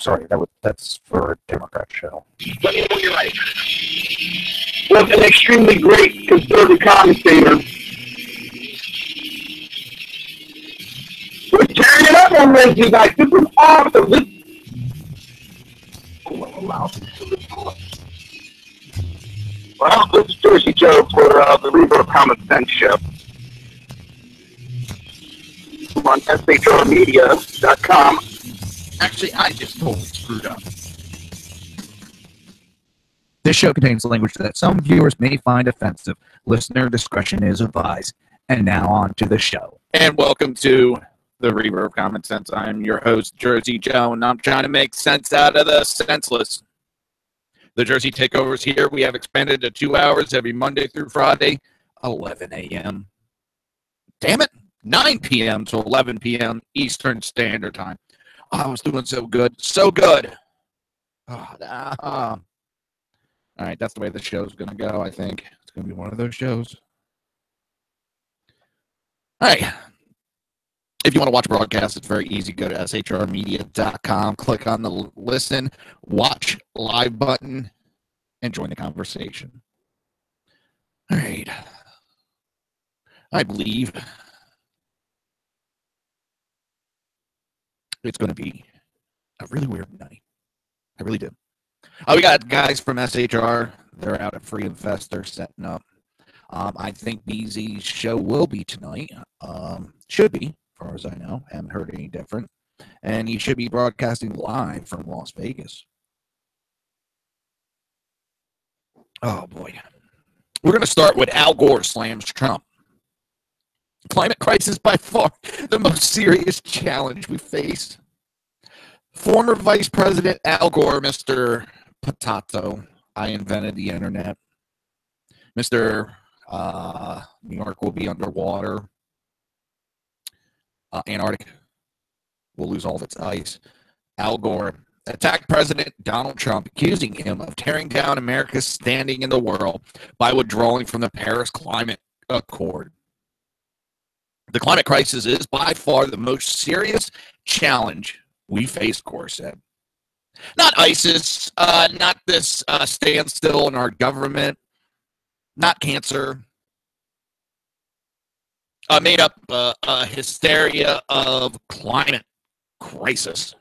sorry, that's for a Democrat show. Let me know you're right. Was an extremely great conservative commentator. We're tearing it up on Wednesday night. This is awesome. Well, this is Jersey Joe for the Reaver of Common Sense show. On shrmedia.com. Actually, I just totally screwed up. This show contains language that some viewers may find offensive. Listener discretion is advised. And now on to the show. And welcome to the Reaver of Common Sense. I'm your host, Jersey Joe, and I'm trying to make sense out of the senseless. The Jersey Takeover's here. We have expanded to 2 hours every Monday through Friday, 11 a.m. Damn it, 9 p.m. to 11 p.m. Eastern Standard Time. Oh, I was doing so good. So good. All right, that's the way the show's going to go, I think. It's going to be one of those shows. All right. If you want to watch a broadcast, it's very easy. Go to shrmedia.com, click on the listen, watch live button, and join the conversation. All right. I believe it's going to be a really weird night. I really do. We got guys from SHR. They're out at Free Invest. They're setting up. I think BZ's show will be tonight. Should be. As far as I know, haven't heard any different. And he should be broadcasting live from Las Vegas. Oh, boy. We're going to start with Al Gore slams Trump. Climate crisis by far the most serious challenge we face. Former Vice President Al Gore, Mr. Potato, I invented the internet. Mr. New York will be underwater. Antarctica will lose all of its ice. Al Gore attacked President Donald Trump, accusing him of tearing down America's standing in the world by withdrawing from the Paris Climate Accord. The climate crisis is by far the most serious challenge we face, Gore said. Not ISIS, not this standstill in our government, not cancer. Made up a hysteria of climate crisis.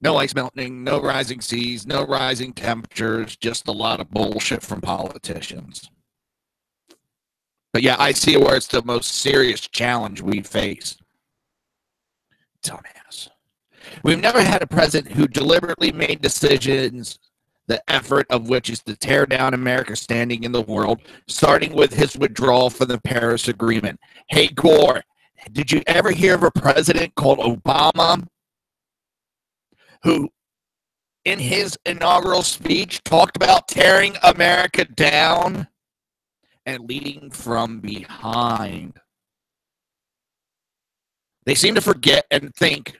No ice melting, no rising seas, no rising temperatures, just a lot of bullshit from politicians. But yeah, I see where it's the most serious challenge we face. Dumbass. We've never had a president who deliberately made decisions, the effort of which is to tear down America's standing in the world, starting with his withdrawal from the Paris Agreement. Hey, Gore, did you ever hear of a president called Obama who, in his inaugural speech, talked about tearing America down and leading from behind? They seem to forget and think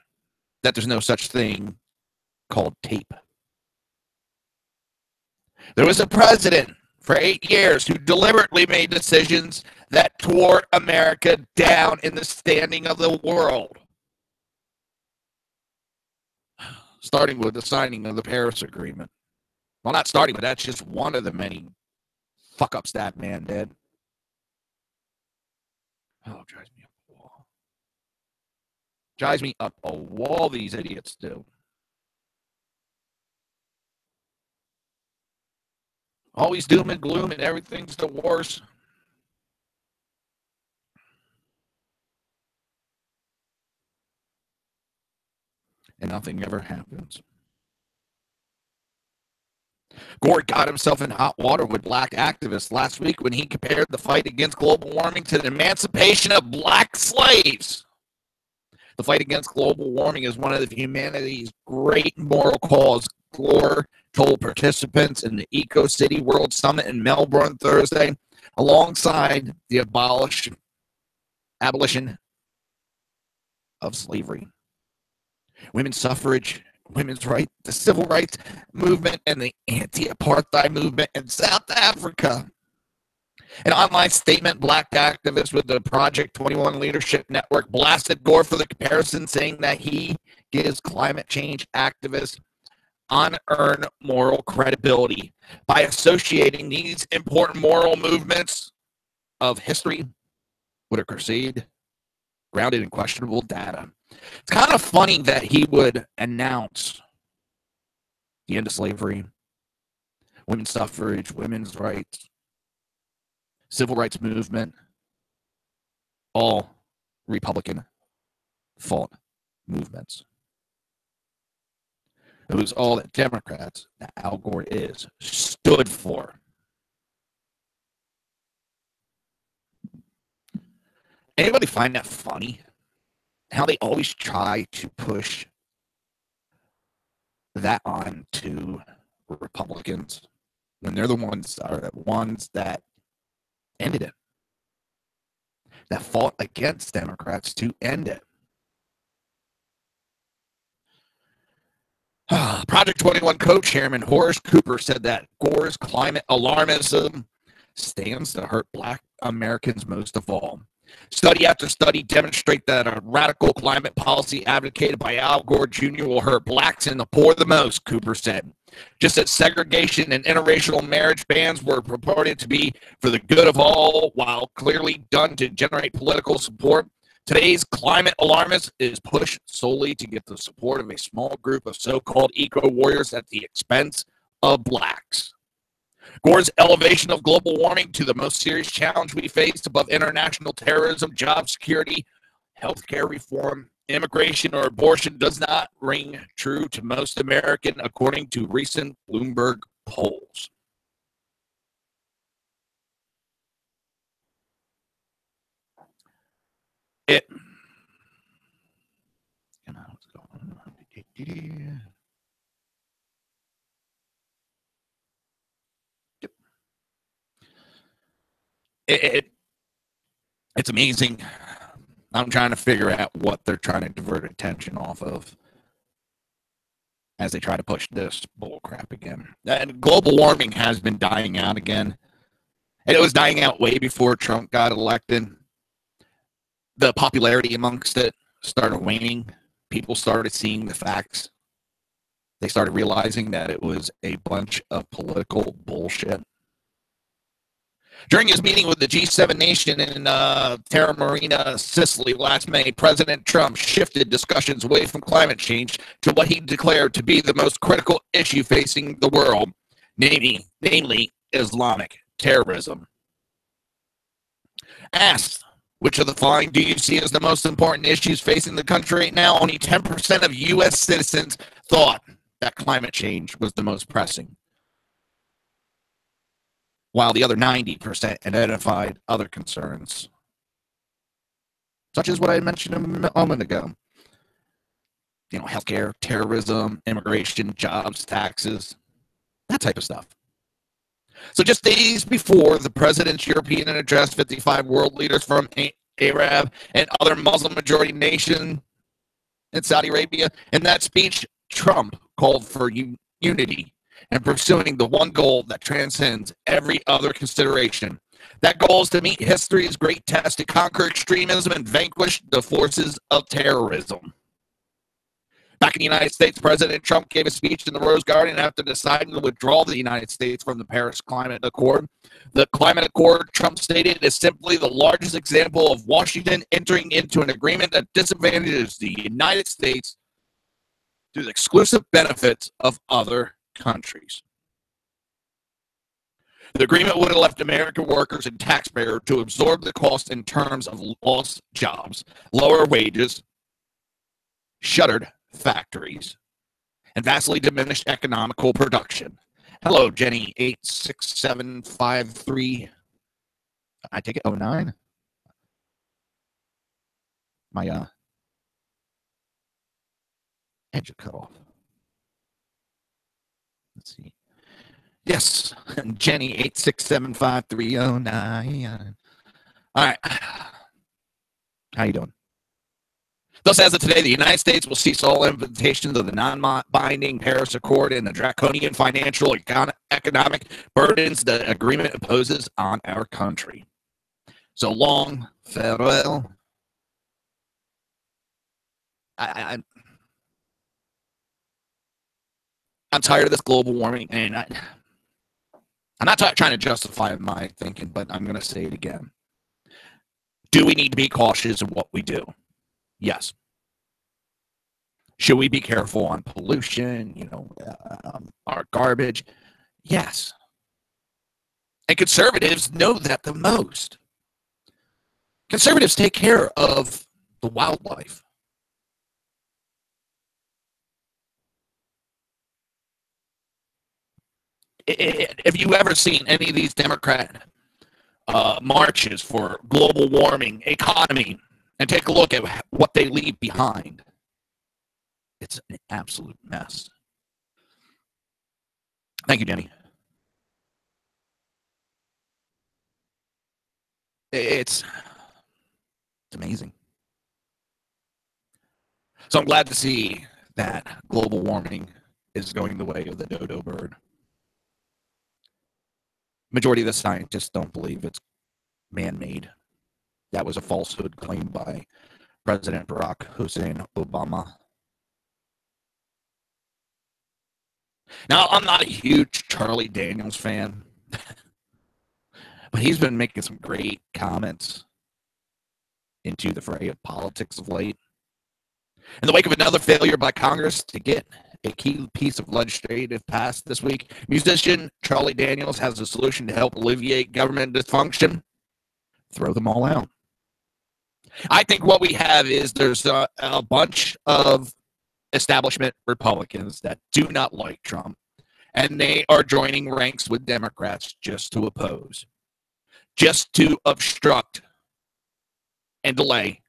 that there's no such thing called tape. There was a president for 8 years who deliberately made decisions that tore America down in the standing of the world. Starting with the signing of the Paris Agreement. Well, not starting, but that's just one of the many fuck-ups that man did. Oh, it drives me up a wall. Drives me up a wall, these idiots do. Always doom and gloom and everything's the worst. And nothing ever happens. Gore got himself in hot water with black activists last week when he compared the fight against global warming to the emancipation of black slaves. The fight against global warming is one of humanity's great moral cause, Gore told participants in the Eco City World Summit in Melbourne Thursday, alongside the abolition of slavery, women's suffrage, women's rights, the civil rights movement, and the anti-apartheid movement in South Africa. An online statement, black activists with the Project 21 Leadership Network blasted Gore for the comparison, saying that he gives climate change activists unearned moral credibility by associating these important moral movements of history with a crusade grounded in questionable data. It's kind of funny that he would announce the end of slavery, women's suffrage, women's rights, civil rights movement, all Republican fought movements. It was all that Democrats, that Al Gore is, stood for. Anybody find that funny? How they always try to push that on to Republicans when they're the ones that ended it, that fought against Democrats to end it. Project 21 co-chairman Horace Cooper said that Gore's climate alarmism stands to hurt Black Americans most of all. Study after study demonstrate that a radical climate policy advocated by Al Gore Jr. will hurt blacks and the poor the most, Cooper said. Just as segregation and interracial marriage bans were purported to be for the good of all, while clearly done to generate political support, today's climate alarmist is pushed solely to get the support of a small group of so-called eco-warriors at the expense of blacks. Gore's elevation of global warming to the most serious challenge we face above international terrorism, job security, healthcare reform, immigration, or abortion does not ring true to most Americans, according to recent Bloomberg polls. It's amazing. I'm trying to figure out what they're trying to divert attention off of as they try to push this bullcrap again. And global warming has been dying out again. And it was dying out way before Trump got elected. The popularity amongst it started waning. People started seeing the facts. They started realizing that it was a bunch of political bullshit. During his meeting with the G7 nation in Terra Marina, Sicily last May, President Trump shifted discussions away from climate change to what he declared to be the most critical issue facing the world, namely Islamic terrorism. Asked, which of the following do you see as the most important issues facing the country right now? Only 10% of U.S. citizens thought that climate change was the most pressing, while the other 90% identified other concerns, such as what I mentioned a moment ago. Healthcare, terrorism, immigration, jobs, taxes, that type of stuff. So just days before the president's European address, 55 world leaders from Arab and other Muslim-majority nations in Saudi Arabia, in that speech, Trump called for unity and pursuing the one goal that transcends every other consideration. That goal is to meet history's great test to conquer extremism and vanquish the forces of terrorism. Back in the United States, President Trump gave a speech in the Rose Garden after deciding to withdraw the United States from the Paris Climate Accord. The Climate Accord, Trump stated, is simply the largest example of Washington entering into an agreement that disadvantages the United States to the exclusive benefits of other countries. The agreement would have left American workers and taxpayers to absorb the cost in terms of lost jobs, lower wages, shuttered factories, and vastly diminished economical production. Hello, Jenny 86753. I take it 09. My edge cut off. Let's see. Yes, Jenny 8675309. All right. How you doing? Thus, as of today, the United States will cease all implementations of the non-binding Paris Accord and the draconian financial economic burdens the agreement imposes on our country. So long, farewell. I'm tired of this global warming, and I'm not trying to justify my thinking, but I'm going to say it again. Do we need to be cautious in what we do? Yes. Should we be careful on pollution, our garbage? Yes. And conservatives know that the most. Conservatives take care of the wildlife. Have you ever seen any of these Democrat marches for global warming, economy, and take a look at what they leave behind? It's an absolute mess. Thank you, Jenny. It's amazing. So I'm glad to see that global warming is going the way of the dodo bird. Majority of the scientists don't believe it's man-made. That was a falsehood claimed by President Barack Hussein Obama. Now, I'm not a huge Charlie Daniels fan, but he's been making some great comments into the fray of politics of late. In the wake of another failure by Congress to get a key piece of legislative passed this week, musician Charlie Daniels has a solution to help alleviate government dysfunction. Throw them all out. I think what we have is there's a bunch of establishment Republicans that do not like Trump, and they are joining ranks with Democrats just to oppose, just to obstruct and delay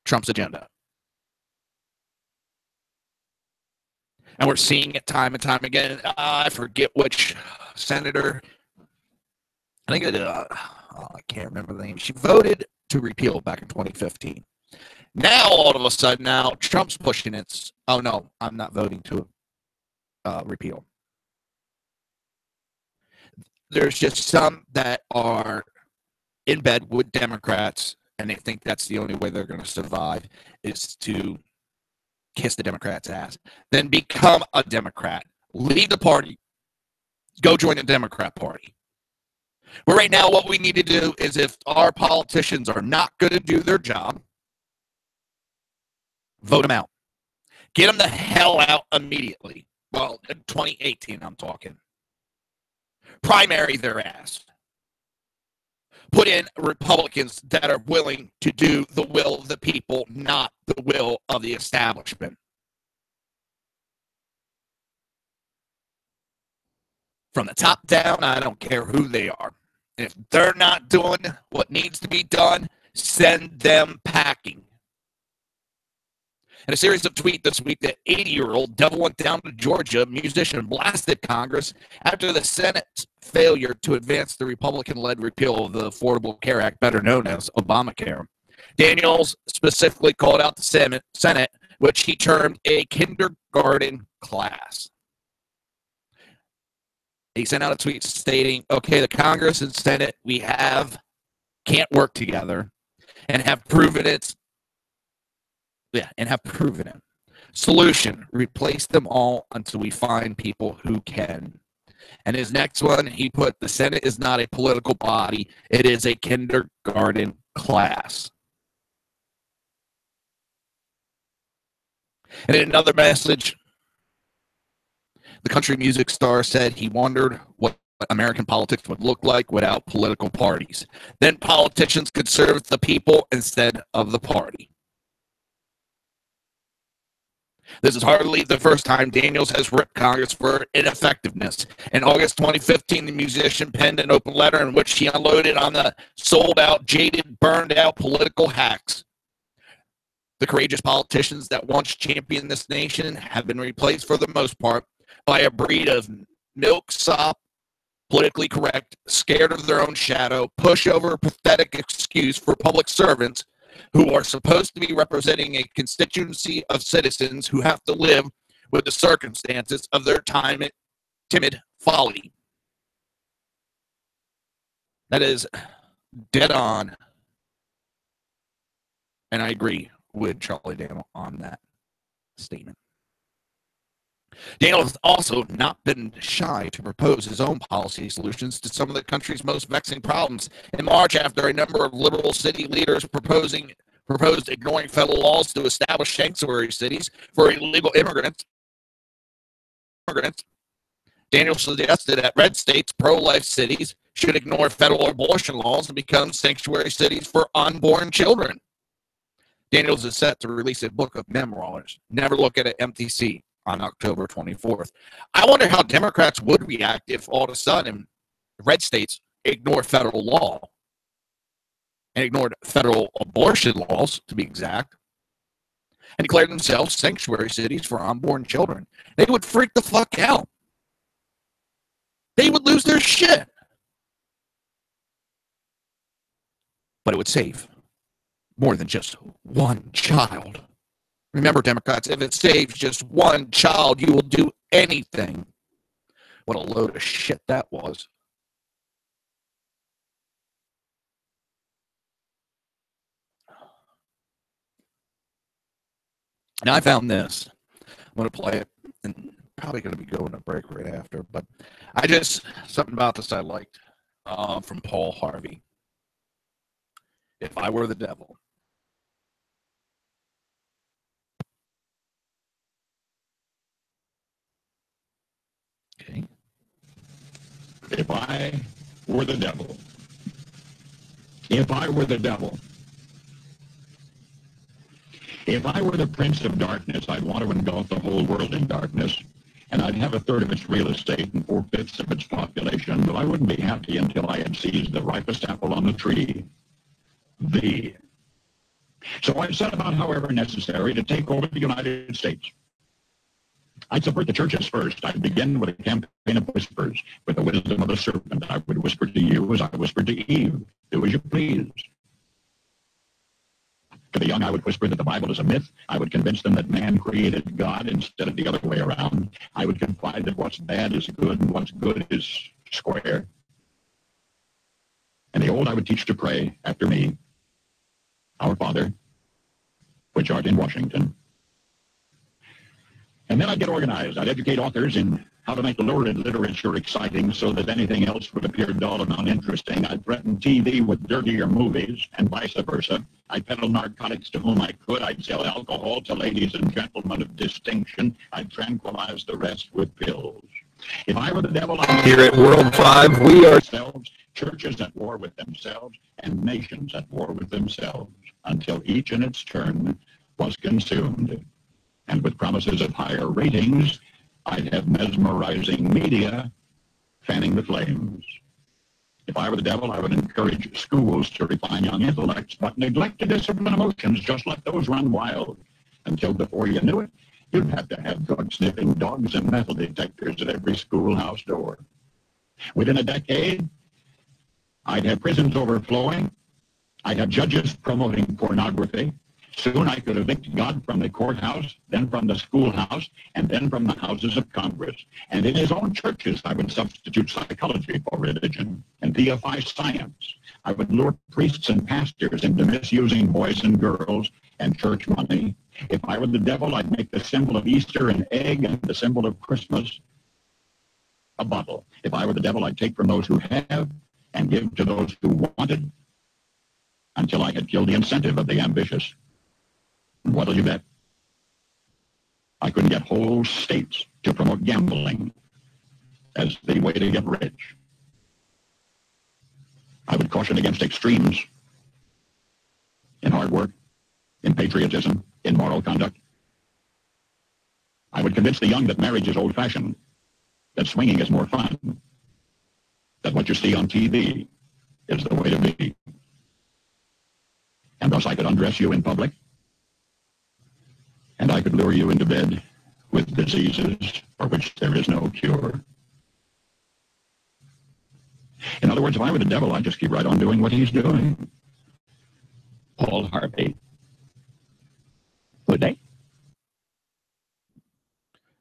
Trump's agenda. And we're seeing it time and time again. I forget which senator. I think I can't remember the name. She voted to repeal back in 2015. Now, all of a sudden, Trump's pushing it. Oh, no, I'm not voting to repeal. There's just some that are in bed with Democrats, and they think that's the only way they're going to survive is to kiss the Democrats' ass. Then become a Democrat. Leave the party. Go join the Democrat Party. But right now, what we need to do is if our politicians are not going to do their job, vote them out. Get them the hell out immediately. Well, in 2018, I'm talking. Primary their ass. Put in Republicans that are willing to do the will of the people, not the will of the establishment. From the top down, I don't care who they are. If they're not doing what needs to be done, send them packing. In a series of tweets this week, the 80-year-old devil went down to Georgia. Musician blasted Congress after the Senate's failure to advance the Republican-led repeal of the Affordable Care Act, better known as Obamacare. Daniels specifically called out the Senate, which he termed a kindergarten class. He sent out a tweet stating, okay, the Congress and Senate we have can't work together and have proven it. Solution, replace them all until we find people who can. And his next one, he put, the Senate is not a political body. It is a kindergarten class. And in another message, the country music star said he wondered what American politics would look like without political parties. Then politicians could serve the people instead of the party. This is hardly the first time Daniels has ripped Congress for ineffectiveness. In August 2015, the musician penned an open letter in which he unloaded on the sold-out, jaded, burned-out political hacks. The courageous politicians that once championed this nation have been replaced for the most part by a breed of milksop, politically correct, scared of their own shadow, pushover, pathetic excuse for public servants who are supposed to be representing a constituency of citizens who have to live with the circumstances of their timid folly. That is dead on. And I agree with Charlie Daniel on that statement. Daniel has also not been shy to propose his own policy solutions to some of the country's most vexing problems. In March, after a number of liberal city leaders proposed ignoring federal laws to establish sanctuary cities for illegal immigrants, Daniel suggested that red states, pro-life cities, should ignore federal abortion laws and become sanctuary cities for unborn children. Daniels is set to release a book of memoirs, Never Look at an Empty Seat, on October 24th. I wonder how Democrats would react if all of a sudden red states ignore federal law and ignored federal abortion laws, to be exact, and declared themselves sanctuary cities for unborn children. They would freak the fuck out. They would lose their shit. But it would save more than just one child. Remember, Democrats, if it saves just one child, you will do anything. What a load of shit that was. Now, I found this. I'm going to play it, and probably going to be going to break right after, but something about this I liked from Paul Harvey. If I were the devil. Okay. If I were the devil. If I were the devil. If I were the prince of darkness, I'd want to engulf the whole world in darkness, and I'd have a third of its real estate and 4/5 of its population, but I wouldn't be happy until I had seized the ripest apple on the tree. So I'd set about, however necessary, to take over the United States. I'd subvert the churches first. I'd begin with a campaign of whispers. With the wisdom of the serpent, I would whisper to you as I whispered to Eve. Do as you please. To the young, I would whisper that the Bible is a myth. I would convince them that man created God instead of the other way around. I would confide that what's bad is good and what's good is square. And the old I would teach to pray after me. Our Father, which art in Washington. And then I'd get organized. I'd educate authors in how to make lurid literature exciting so that anything else would appear dull and uninteresting. I'd threaten TV with dirtier movies and vice versa. I'd peddle narcotics to whom I could. I'd sell alcohol to ladies and gentlemen of distinction. I'd tranquilize the rest with pills. If I were the devil, I'd Here at World 5, we are churches at war with themselves and nations at war with themselves until each in its turn was consumed. And with promises of higher ratings, I'd have mesmerizing media fanning the flames. If I were the devil, I would encourage schools to refine young intellects, but neglect to discipline emotions, just let those run wild. Until before you knew it, you'd have to have drug-sniffing dogs and metal detectors at every schoolhouse door. Within a decade, I'd have prisons overflowing. I'd have judges promoting pornography. Soon I could evict God from the courthouse, then from the schoolhouse, and then from the houses of Congress. And in his own churches, I would substitute psychology for religion and deify science. I would lure priests and pastors into misusing boys and girls and church money. If I were the devil, I'd make the symbol of Easter an egg and the symbol of Christmas a bottle. If I were the devil, I'd take from those who have and give to those who wanted until I had killed the incentive of the ambitious. What'll you bet? I couldn't get whole states to promote gambling as the way to get rich. I would caution against extremes in hard work, in patriotism, in moral conduct. I would convince the young that marriage is old-fashioned, that swinging is more fun, that what you see on TV is the way to be. And thus I could undress you in public, and I could lure you into bed with diseases for which there is no cure. In other words, if I were the devil, I'd just keep right on doing what he's doing. Paul Harvey. Good day.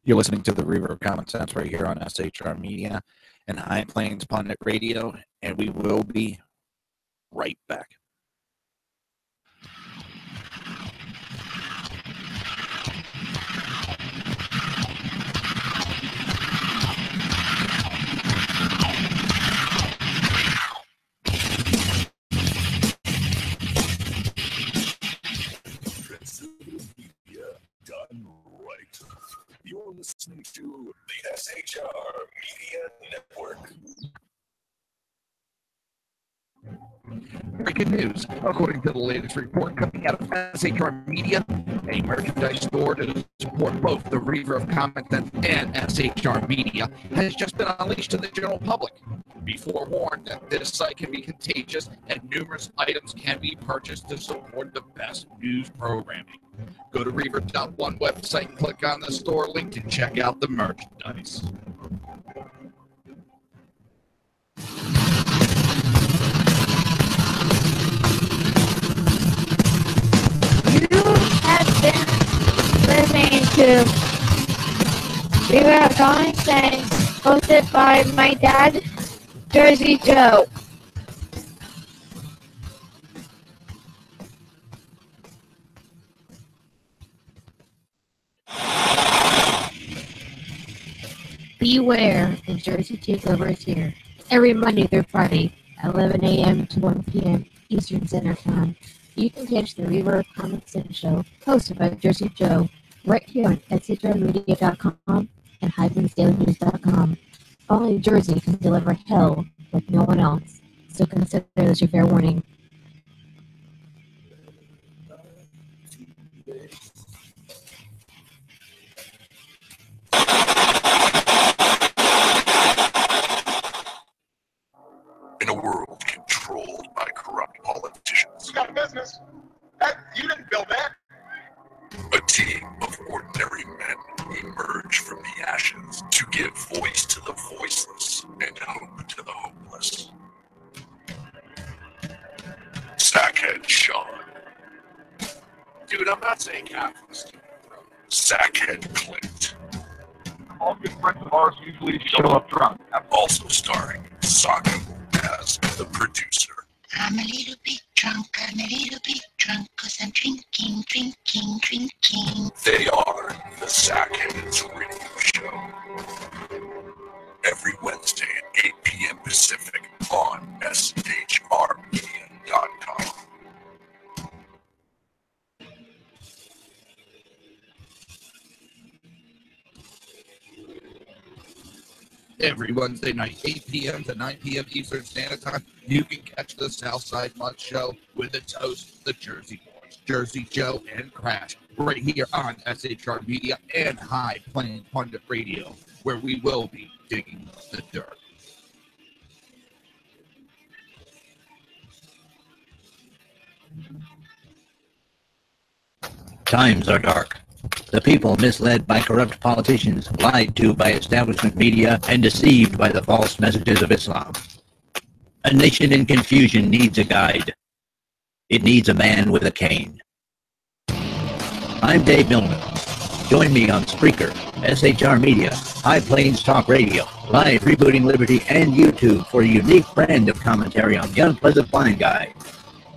You're listening to the Reaver of Common Sense right here on SHR Media and High Plains Pundit Radio, and we will be right back. You're listening to the SHR Media Network. Breaking news. According to the latest report coming out of SHR Media, a merchandise store to support both the Reaver of Common Sense and SHR Media has just been unleashed to the general public. Be forewarned that this site can be contagious and numerous items can be purchased to support the best news programming. Go to Reaver.one website and click on the store link to check out the merchandise. You have been listening to Reaver of Common Sense, hosted by my dad, Jersey Joe. Beware, the Jersey Takeover is here. Every Monday through Friday, 11 a.m. to 1 p.m. Eastern Standard Time. You can catch the Reaver of Common Sense show, hosted by Jersey Joe, right here on SHRmedia.com and HighlandsDailyNews.com. Only Jersey can deliver hell like no one else, so consider this your fair warning. In a world controlled by corrupt politicians, You got a business. You didn't build that. a team of ordinary men emerge from the ashes to give voice to the voiceless and hope to the hopeless. Sackhead Sean. Dude, I'm not saying capitalist. Sackhead Clint. All good friends of ours usually show up drunk. Also starring Saka as the producer. I'm a little bit drunk, cause I'm drinking. They are the Sackheads Radio Show. Every Wednesday at 8 p.m. Pacific on SHRmedia.com. Every Wednesday night, 8 p.m. to 9 p.m. Eastern Standard Time, you can catch the Southside Mud Show with its hosts, the Jersey Boys, Jersey Joe and Crash, right here on SHR Media and High Plains Pundit Radio, where we will be digging the dirt. Times are dark. The people misled by corrupt politicians, lied to by establishment media, and deceived by the false messages of Islam. A nation in confusion needs a guide. It needs a man with a cane. I'm Dave Millman. Join me on Spreaker, SHR Media, High Plains Talk Radio, Live Rebooting Liberty, and YouTube for a unique brand of commentary on the unpleasant blind guy.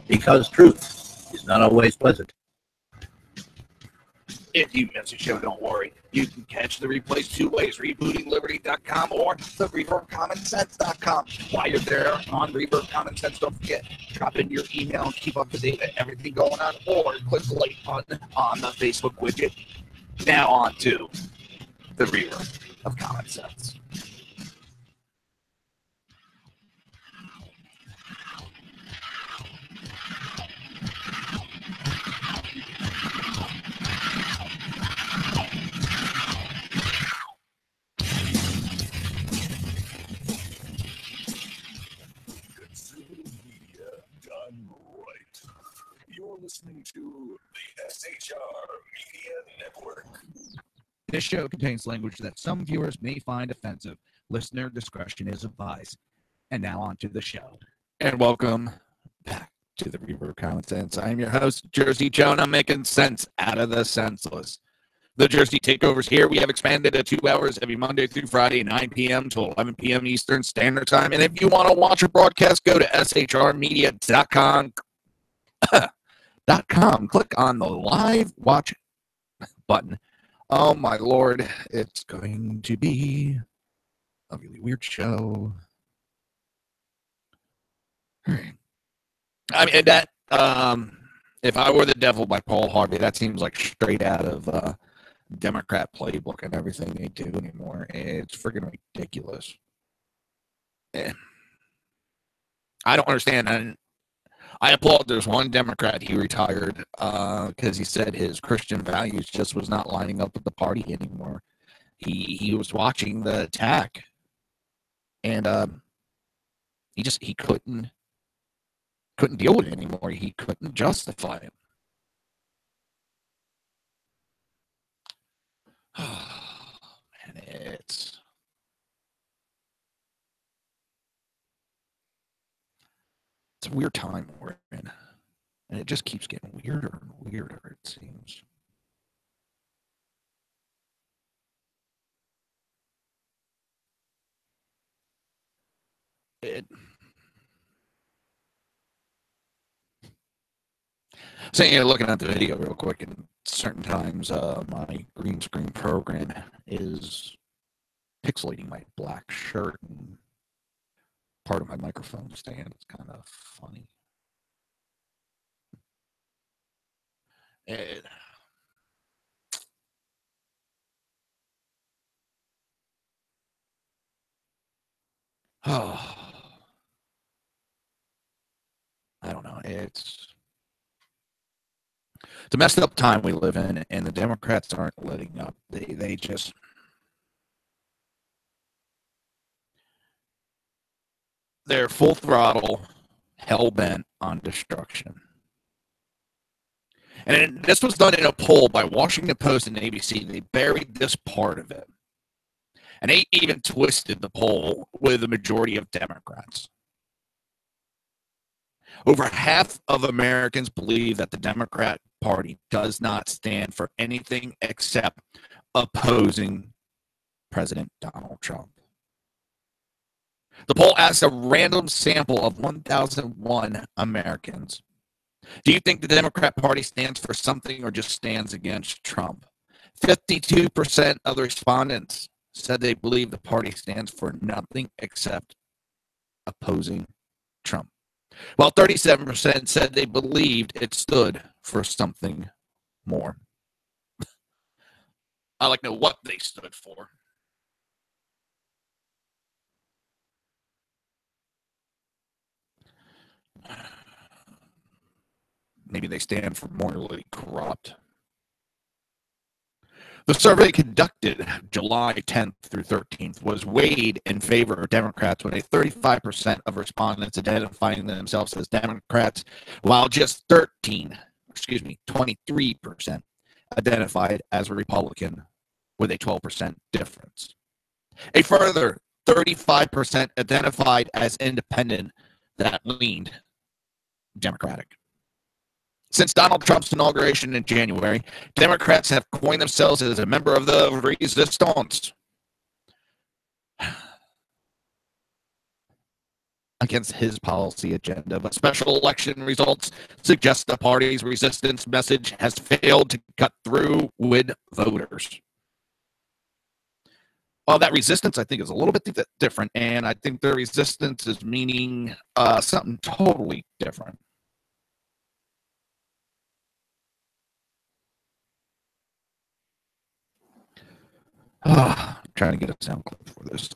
Because truth is not always pleasant. If you miss a show, don't worry. You can catch the replays two ways, rebootingliberty.com or the reaverofcommonsense.com. While you're there on Reaver of Common Sense, don't forget, drop in your email and keep up to date with everything going on, or click the like button on the Facebook widget. Now on to the Reaver of Common Sense. You're listening to the SHR Media Network. This show contains language that some viewers may find offensive. Listener discretion is advised. And now on to the show. And welcome back to the Reaver of Common Sense. I'm your host, Jersey Joe, and I'm making sense out of the senseless. The Jersey Takeover's here. We have expanded to 2 hours every Monday through Friday, 9 p.m. to 11 p.m. Eastern Standard Time. And if you want to watch a broadcast, go to shrmedia.com. Click on the live watch button. Oh, my Lord. It's going to be a really weird show. I mean, that, if I Were the Devil by Paul Harvey, that seems like straight out of Democrat playbook and everything they do anymore. It's freaking ridiculous. I don't understand. And I applaud there's one Democrat, he retired because he said his Christian values just was not lining up with the party anymore. He was watching the attack, and he couldn't deal with it anymore. He couldn't justify it. And it's a weird time we're in, and it just keeps getting weirder and weirder, it seems. So, looking at the video real quick, and certain times my green screen program is pixelating my black shirt and part of my microphone stand. It's kind of funny. I don't know. It's a messed up time we live in, and the Democrats aren't letting up. They just they're full throttle, hell bent on destruction. And this was done in a poll by Washington Post and ABC. They buried this part of it, and they even twisted the poll with a majority of Democrats. Over half of Americans believe that the Democrat Party does not stand for anything except opposing President Donald Trump. The poll asked a random sample of 1,001 Americans. Do you think the Democrat Party stands for something or just stands against Trump? 52% of the respondents said they believe the party stands for nothing except opposing Trump, while 37% said they believed it stood for something more. I'd like to know what they stood for. Maybe they stand for morally corrupt. The survey conducted July 10th through 13th was weighed in favor of Democrats, with a 35% of respondents identifying themselves as Democrats, while just 23% identified as a Republican, with a 12% difference. A further 35% identified as independent that leaned Democratic. Since Donald Trump's inauguration in January, Democrats have coined themselves as a member of the resistance against his policy agenda, but special election results suggest the party's resistance message has failed to cut through with voters. Well, that resistance, I think, is a little bit different, and I think the resistance is meaning something totally different. I'm trying to get a sound clip for this.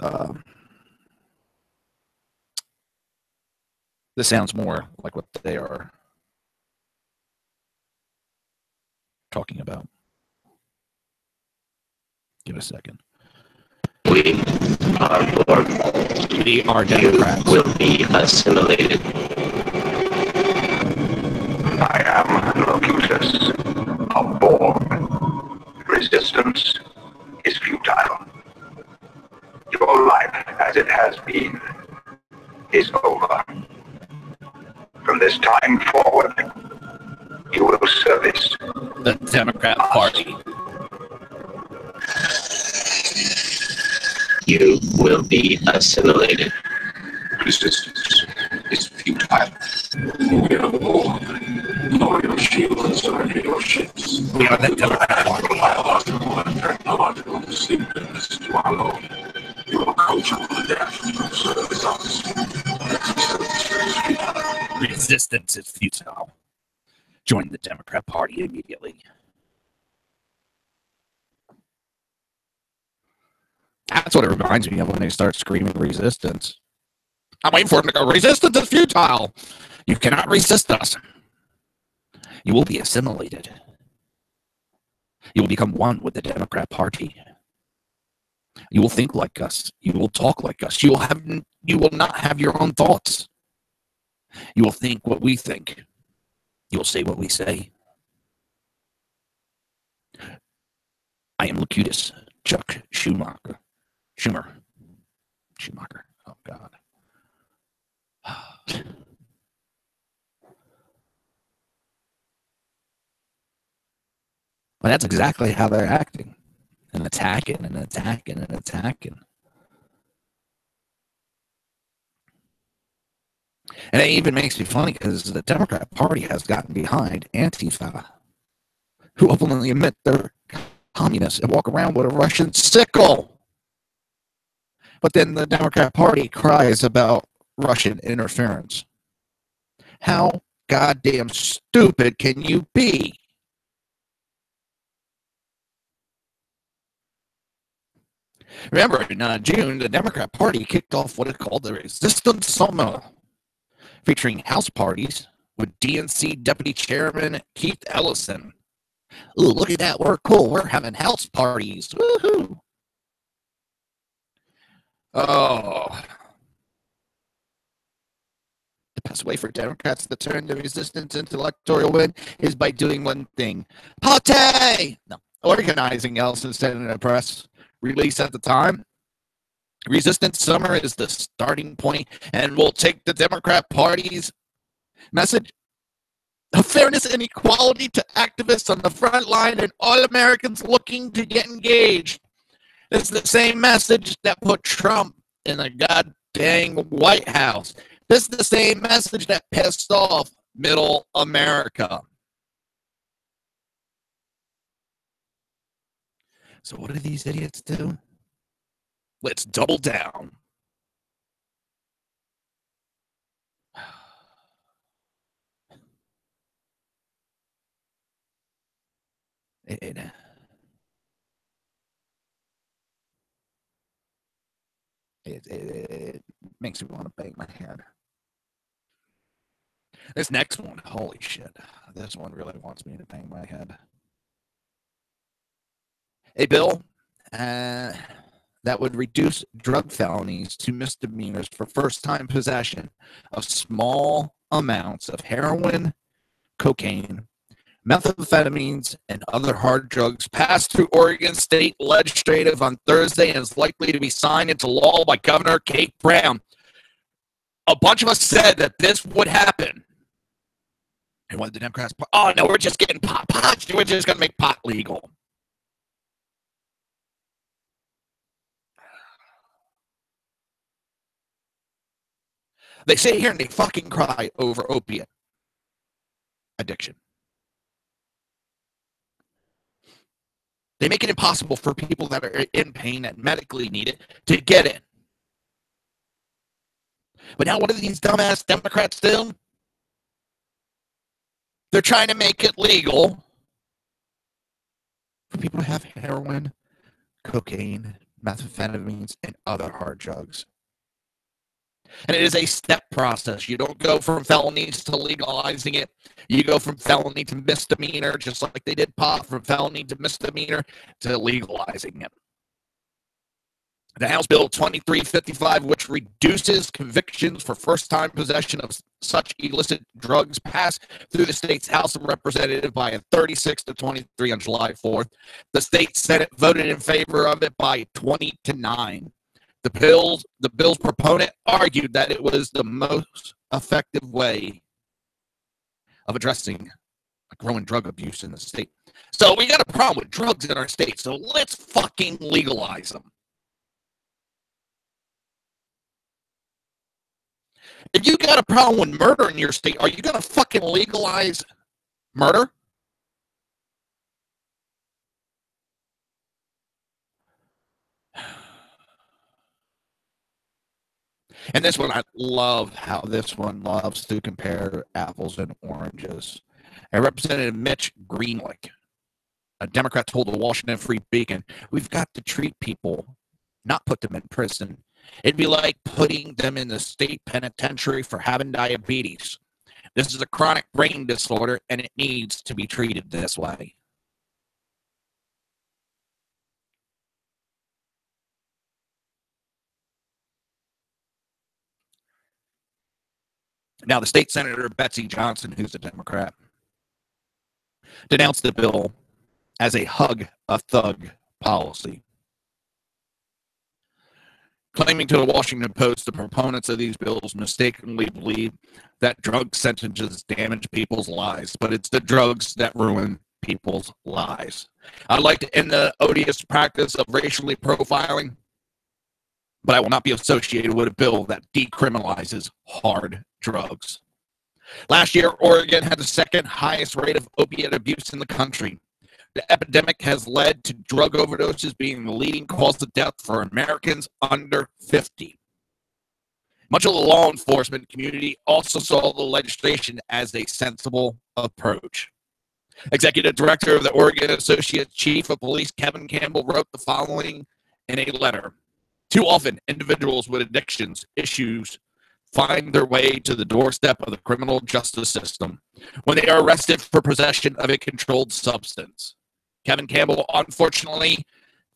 This sounds more like what they are talking about. Give it a second. We are Democrats. Will be assimilated. I am Locutus, a Borg. Resistance is futile. Your life, as it has been, is over. From this time forward, you will service the Democrat Party. You will be assimilated. Resistance is futile. We are born loyal shields are your ships. We are the Democrat Party. Biological and technological distinctiveness to our own. Your culture will adapt to serve as us. Resistance is futile. Join the Democrat Party immediately. That's what it reminds me of when they start screaming resistance. I'm waiting for them to go, resistance is futile. You cannot resist us. You will be assimilated. You will become one with the Democrat Party. You will think like us. You will talk like us. You will not have your own thoughts. You will think what we think. You will say what we say. I am Locutus Chuck Schumacher. Schumacher. Oh, God. But that's exactly how they're acting. And attacking and attacking and attacking. And it even makes me funny because the Democrat Party has gotten behind Antifa, who openly admit they're communists and walk around with a Russian sickle. But then the Democrat Party cries about Russian interference. How goddamn stupid can you be? Remember, in June, the Democrat Party kicked off what it called the Resistance Summer, featuring house parties with DNC Deputy Chairman Keith Ellison. Ooh, look at that. We're cool. We're having house parties. Woohoo. Oh. The best way for Democrats to turn the resistance into electoral win is by doing one thing. Party! No. Organizing Ellison said in a press release at the time. Resistance Summer is the starting point, and we'll take the Democrat Party's message of fairness and equality to activists on the front line and all Americans looking to get engaged. It's the same message that put Trump in the goddamn White House. This is the same message that pissed off middle America. So what do these idiots do? Let's double down. It makes me want to bang my head. This next one, holy shit. This one really wants me to bang my head. A bill that would reduce drug felonies to misdemeanors for first-time possession of small amounts of heroin, cocaine, methamphetamines, and other hard drugs passed through Oregon State Legislative on Thursday and is likely to be signed into law by Governor Kate Brown. A bunch of us said that this would happen. And what did the Democrats? Oh, no, we're just getting pot. We're just going to make pot legal. They sit here and they fucking cry over opiate addiction. They make it impossible for people that are in pain that medically need it to get it. But now what do these dumbass Democrats do? They're trying to make it legal for people to have heroin, cocaine, methamphetamines, and other hard drugs. And it is a step process. You don't go from felonies to legalizing it. You go from felony to misdemeanor, just like they did pot, from felony to misdemeanor to legalizing it. The House Bill 2355, which reduces convictions for first-time possession of such illicit drugs, passed through the state's House of Representatives by a 36-23 on July 4th. The state Senate voted in favor of it by 20-9. The bill's proponent argued that it was the most effective way of addressing a growing drug abuse in the state. So we got a problem with drugs in our state, so let's fucking legalize them. If you got a problem with murder in your state, are you going to fucking legalize murder? And this one, I love how this one loves to compare apples and oranges. And Representative Mitch Greenlick, a Democrat, told the Washington Free Beacon, we've got to treat people, not put them in prison. It'd be like putting them in the state penitentiary for having diabetes. This is a chronic brain disorder, and it needs to be treated this way. Now, the state senator, Betsy Johnson, who's a Democrat, denounced the bill as a hug a thug policy. Claiming to the Washington Post, the proponents of these bills mistakenly believe that drug sentences damage people's lives, but it's the drugs that ruin people's lives. I'd like to end the odious practice of racially profiling, but I will not be associated with a bill that decriminalizes hard drugs. Last year, Oregon had the second highest rate of opiate abuse in the country. The epidemic has led to drug overdoses being the leading cause of death for Americans under 50. Much of the law enforcement community also saw the legislation as a sensible approach. Executive Director of the Oregon Associate Chief of Police, Kevin Campbell, wrote the following in a letter. Too often, individuals with addictions issues find their way to the doorstep of the criminal justice system when they are arrested for possession of a controlled substance. Kevin Campbell, unfortunately,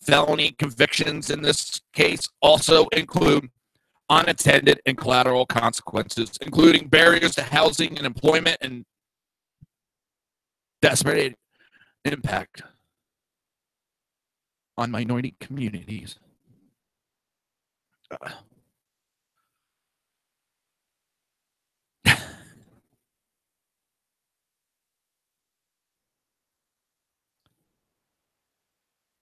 felony convictions in this case also include unattended and collateral consequences, including barriers to housing and employment and desperate impact on minority communities.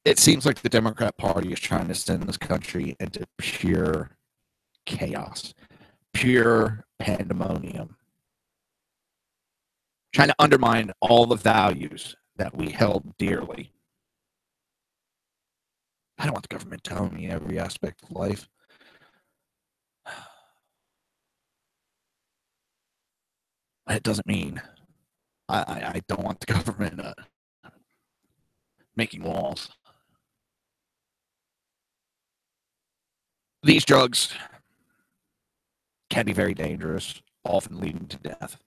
It seems like the Democrat Party is trying to send this country into pure chaos, pure pandemonium, trying to undermine all the values that we held dearly. I don't want the government telling me every aspect of life. It doesn't mean I don't want the government making laws. These drugs can be very dangerous, often leading to death.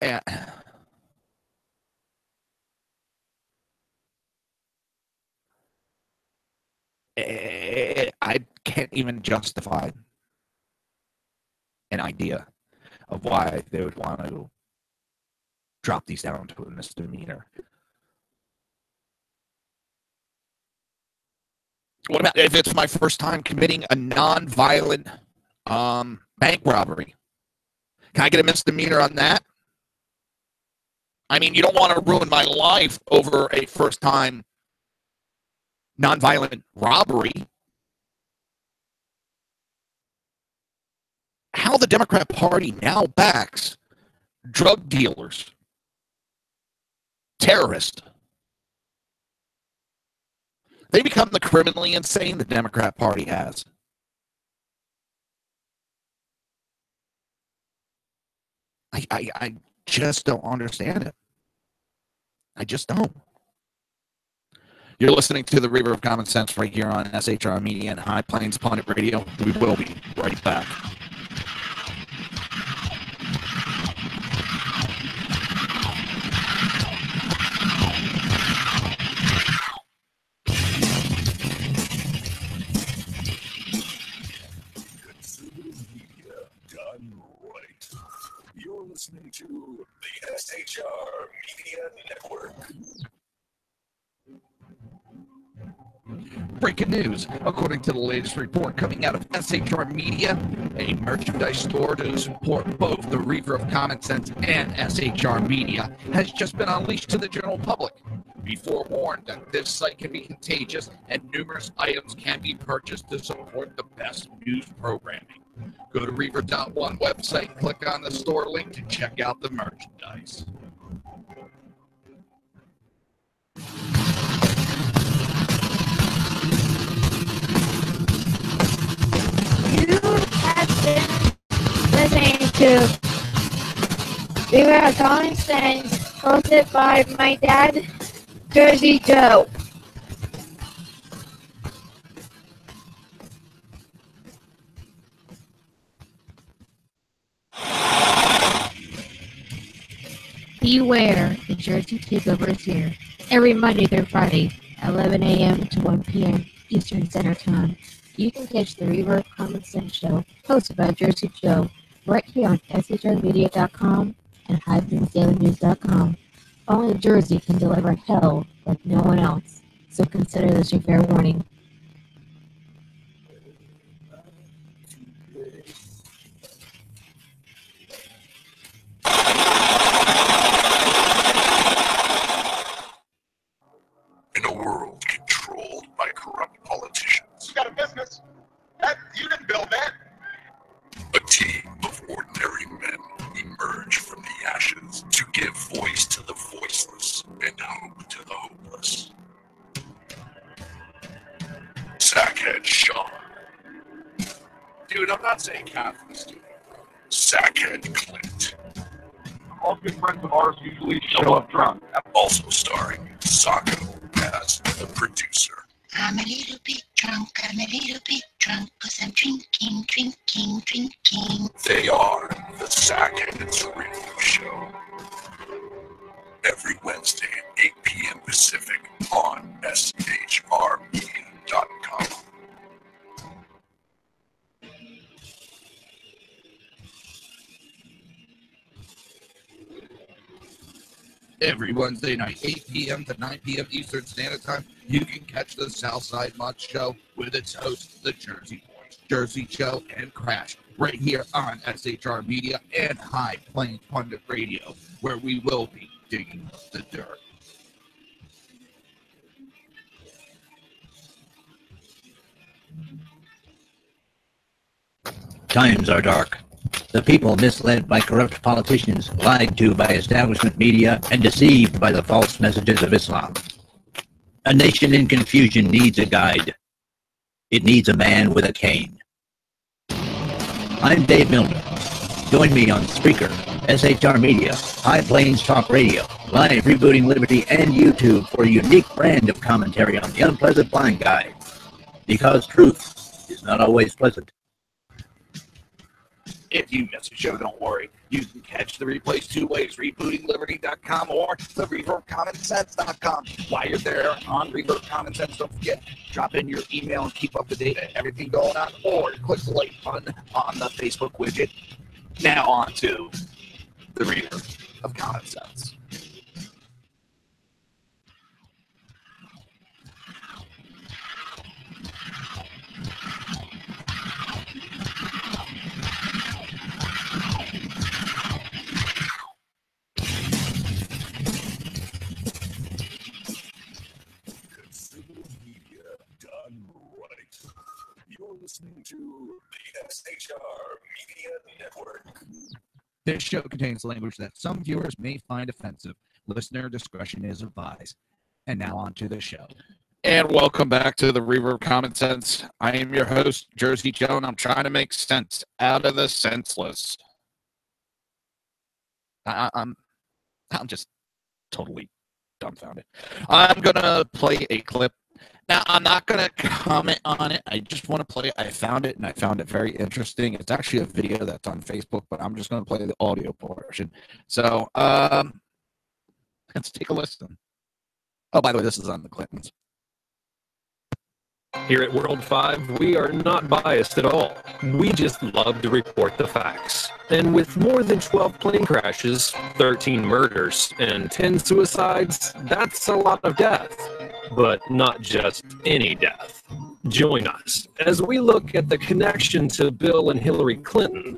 And I can't even justify an idea of why they would want to drop these down to a misdemeanor. What about if it's my first time committing a non-violent bank robbery? Can I get a misdemeanor on that? I mean, you don't want to ruin my life over a first-time non-violent robbery. How the Democrat Party now backs drug dealers, terrorists. They become the criminally insane the Democrat Party has. I just don't understand it. I just don't. You're listening to the Reaver of Common Sense right here on SHR Media and High Plains Pundit Radio. We will be right back. You're listening to the SHR Media Network. Breaking news, according to the latest report coming out of SHR Media, a merchandise store to support both the Reaver of Common Sense and SHR Media has just been unleashed to the general public. Be forewarned that this site can be contagious and numerous items can be purchased to support the best news programming. Go to Reaver.one website, click on the store link to check out the merchandise. You have been listening to Reaver of Common Sense, hosted by my dad, Jersey Joe. Beware, the Jersey Takeover is here. Every Monday through Friday, 11 a.m. to 1 p.m. Eastern Standard Time. You can catch the Reaver of Common Sense show, hosted by Jersey Joe, right here on shrmedia.com and HighlandsDailyNews.com. Only Jersey can deliver hell like no one else, so consider this your fair warning. In a world controlled by corrupt politicians, You got a business. You didn't build that. a team of ordinary men emerge from the ashes to give voice to the voiceless and hope to the hopeless. Sackhead Sean. Dude, I'm not saying Catholics do. Sackhead Clint. All good friends of ours usually show up drunk. Also starring Sacco as the producer. I'm a little bit drunk, I'm a little bit drunk, 'cause I'm drinking, drinking, drinking. They are the Sackheads Radio Show. Every Wednesday at 8 p.m. Pacific on shrmedia.com. Every Wednesday night, 8 p.m. to 9 p.m. Eastern Standard Time, you can catch the Southside Mutt Show with its hosts, the Jersey Boys, Jersey Joe, and Crash, right here on SHR Media and High Plains Pundit Radio, where we will be digging the dirt. Times are dark. The people misled by corrupt politicians, lied to by establishment media, and deceived by the false messages of Islam. A nation in confusion needs a guide. It needs a man with a cane. I'm Dave Milner. Join me on Spreaker, SHR Media, High Plains Talk Radio, Live Rebooting Liberty, and YouTube for a unique brand of commentary on the unpleasant blind guide. Because truth is not always pleasant. If you miss a show, don't worry. You can catch the replays two ways, rebootingliberty.com or the reverbcommonsense.com. While you're there on Reaver of Common Sense, don't forget, drop in your email and keep up to date on everything going on, or click the like button on the Facebook widget. Now on to the Reaver of Common Sense. Listening to the SHR Media Network. This show contains language that some viewers may find offensive. Listener discretion is advised. And now on to the show. And welcome back to the Reaver of Common Sense. I am your host, Jersey Joe, and I'm trying to make sense out of the senseless. I'm just totally dumbfounded. I'm going to play a clip. Now, I'm not going to comment on it. I just want to play it. I found it, and I found it very interesting. It's actually a video that's on Facebook, but I'm just going to play the audio portion. So, let's take a listen. Oh, by the way, this is on the Clintons. Here at World 5, we are not biased at all. We just love to report the facts. And with more than 12 plane crashes, 13 murders, and 10 suicides, that's a lot of death. but not just any death. Join us as we look at the connection to Bill and Hillary Clinton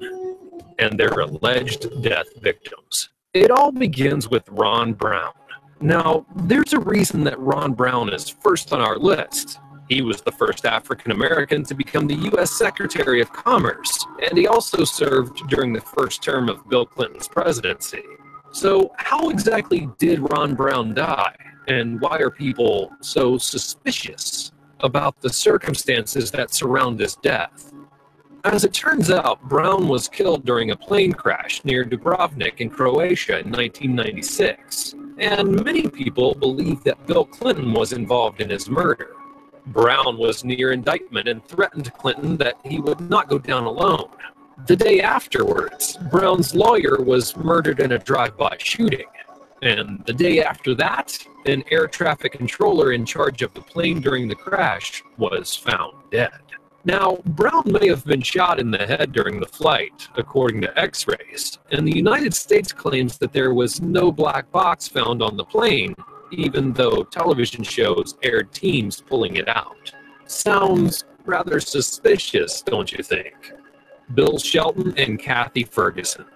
and their alleged death victims. It all begins with Ron Brown. Now, there's a reason that Ron Brown is first on our list. He was the first African American to become the U.S. Secretary of Commerce, and he also served during the first term of Bill Clinton's presidency. So, how exactly did Ron Brown die, and why are people so suspicious about the circumstances that surround his death? As it turns out, Brown was killed during a plane crash near Dubrovnik in Croatia in 1996, and many people believe that Bill Clinton was involved in his murder. Brown was near indictment and threatened Clinton that he would not go down alone. The day afterwards, Brown's lawyer was murdered in a drive-by shooting. And the day after that, an air traffic controller in charge of the plane during the crash was found dead. Now, Brown may have been shot in the head during the flight, according to x-rays, and the United States claims that there was no black box found on the plane, even though television shows aired teams pulling it out. Sounds rather suspicious, don't you think? Bill Shelton and Kathy Ferguson.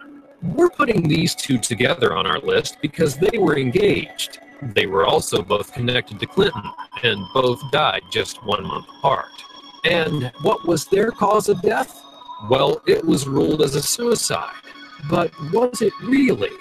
We're putting these two together on our list because they were engaged. They were also both connected to Clinton, and both died just 1 month apart. And what was their cause of death? Well, it was ruled as a suicide. But was it really?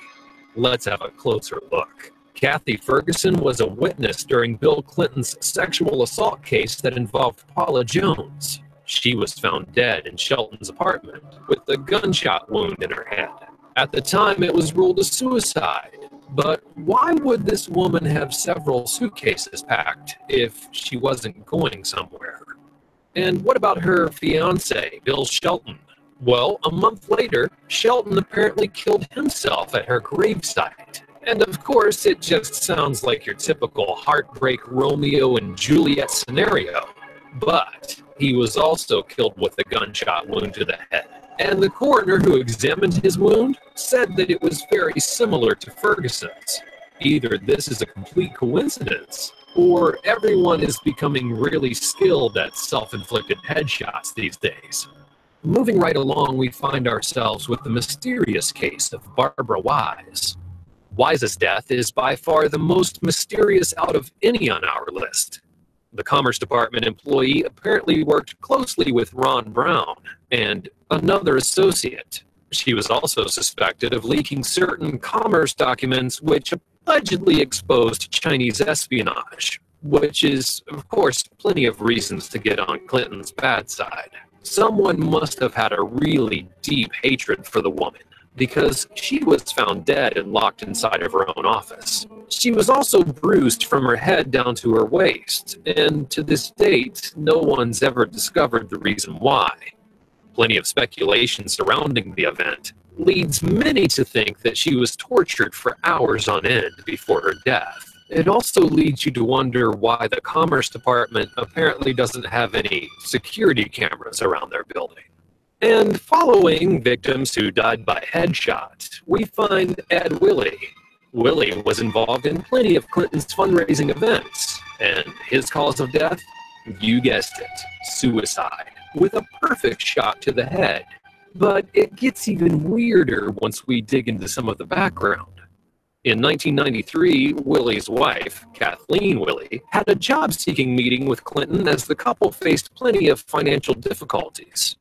Let's have a closer look. Kathy Ferguson was a witness during Bill Clinton's sexual assault case that involved Paula Jones. She was found dead in Shelton's apartment with a gunshot wound in her head. At the time, it was ruled a suicide. But why would this woman have several suitcases packed if she wasn't going somewhere? And what about her fiancé, Bill Shelton? Well, a month later, Shelton apparently killed himself at her gravesite. And of course, it just sounds like your typical heartbreak Romeo and Juliet scenario. But he was also killed with a gunshot wound to the head. And the coroner who examined his wound said that it was very similar to Ferguson's. Either this is a complete coincidence, or everyone is becoming really skilled at self-inflicted headshots these days. Moving right along, we find ourselves with the mysterious case of Barbara Wise. Wise's death is by far the most mysterious out of any on our list. The Commerce Department employee apparently worked closely with Ron Brown and another associate. She was also suspected of leaking certain commerce documents which allegedly exposed Chinese espionage, which is, of course, plenty of reasons to get on Clinton's bad side. Someone must have had a really deep hatred for the woman, because she was found dead and locked inside of her own office. She was also bruised from her head down to her waist, and to this date, no one's ever discovered the reason why. Plenty of speculation surrounding the event leads many to think that she was tortured for hours on end before her death. It also leads you to wonder why the Commerce Department apparently doesn't have any security cameras around their building. And following victims who died by headshot, we find Ed Willie. Willie was involved in plenty of Clinton's fundraising events, and his cause of death? You guessed it, suicide, with a perfect shot to the head. But it gets even weirder once we dig into some of the background. In 1993, Willie's wife, Kathleen Willie, had a job-seeking meeting with Clinton as the couple faced plenty of financial difficulties.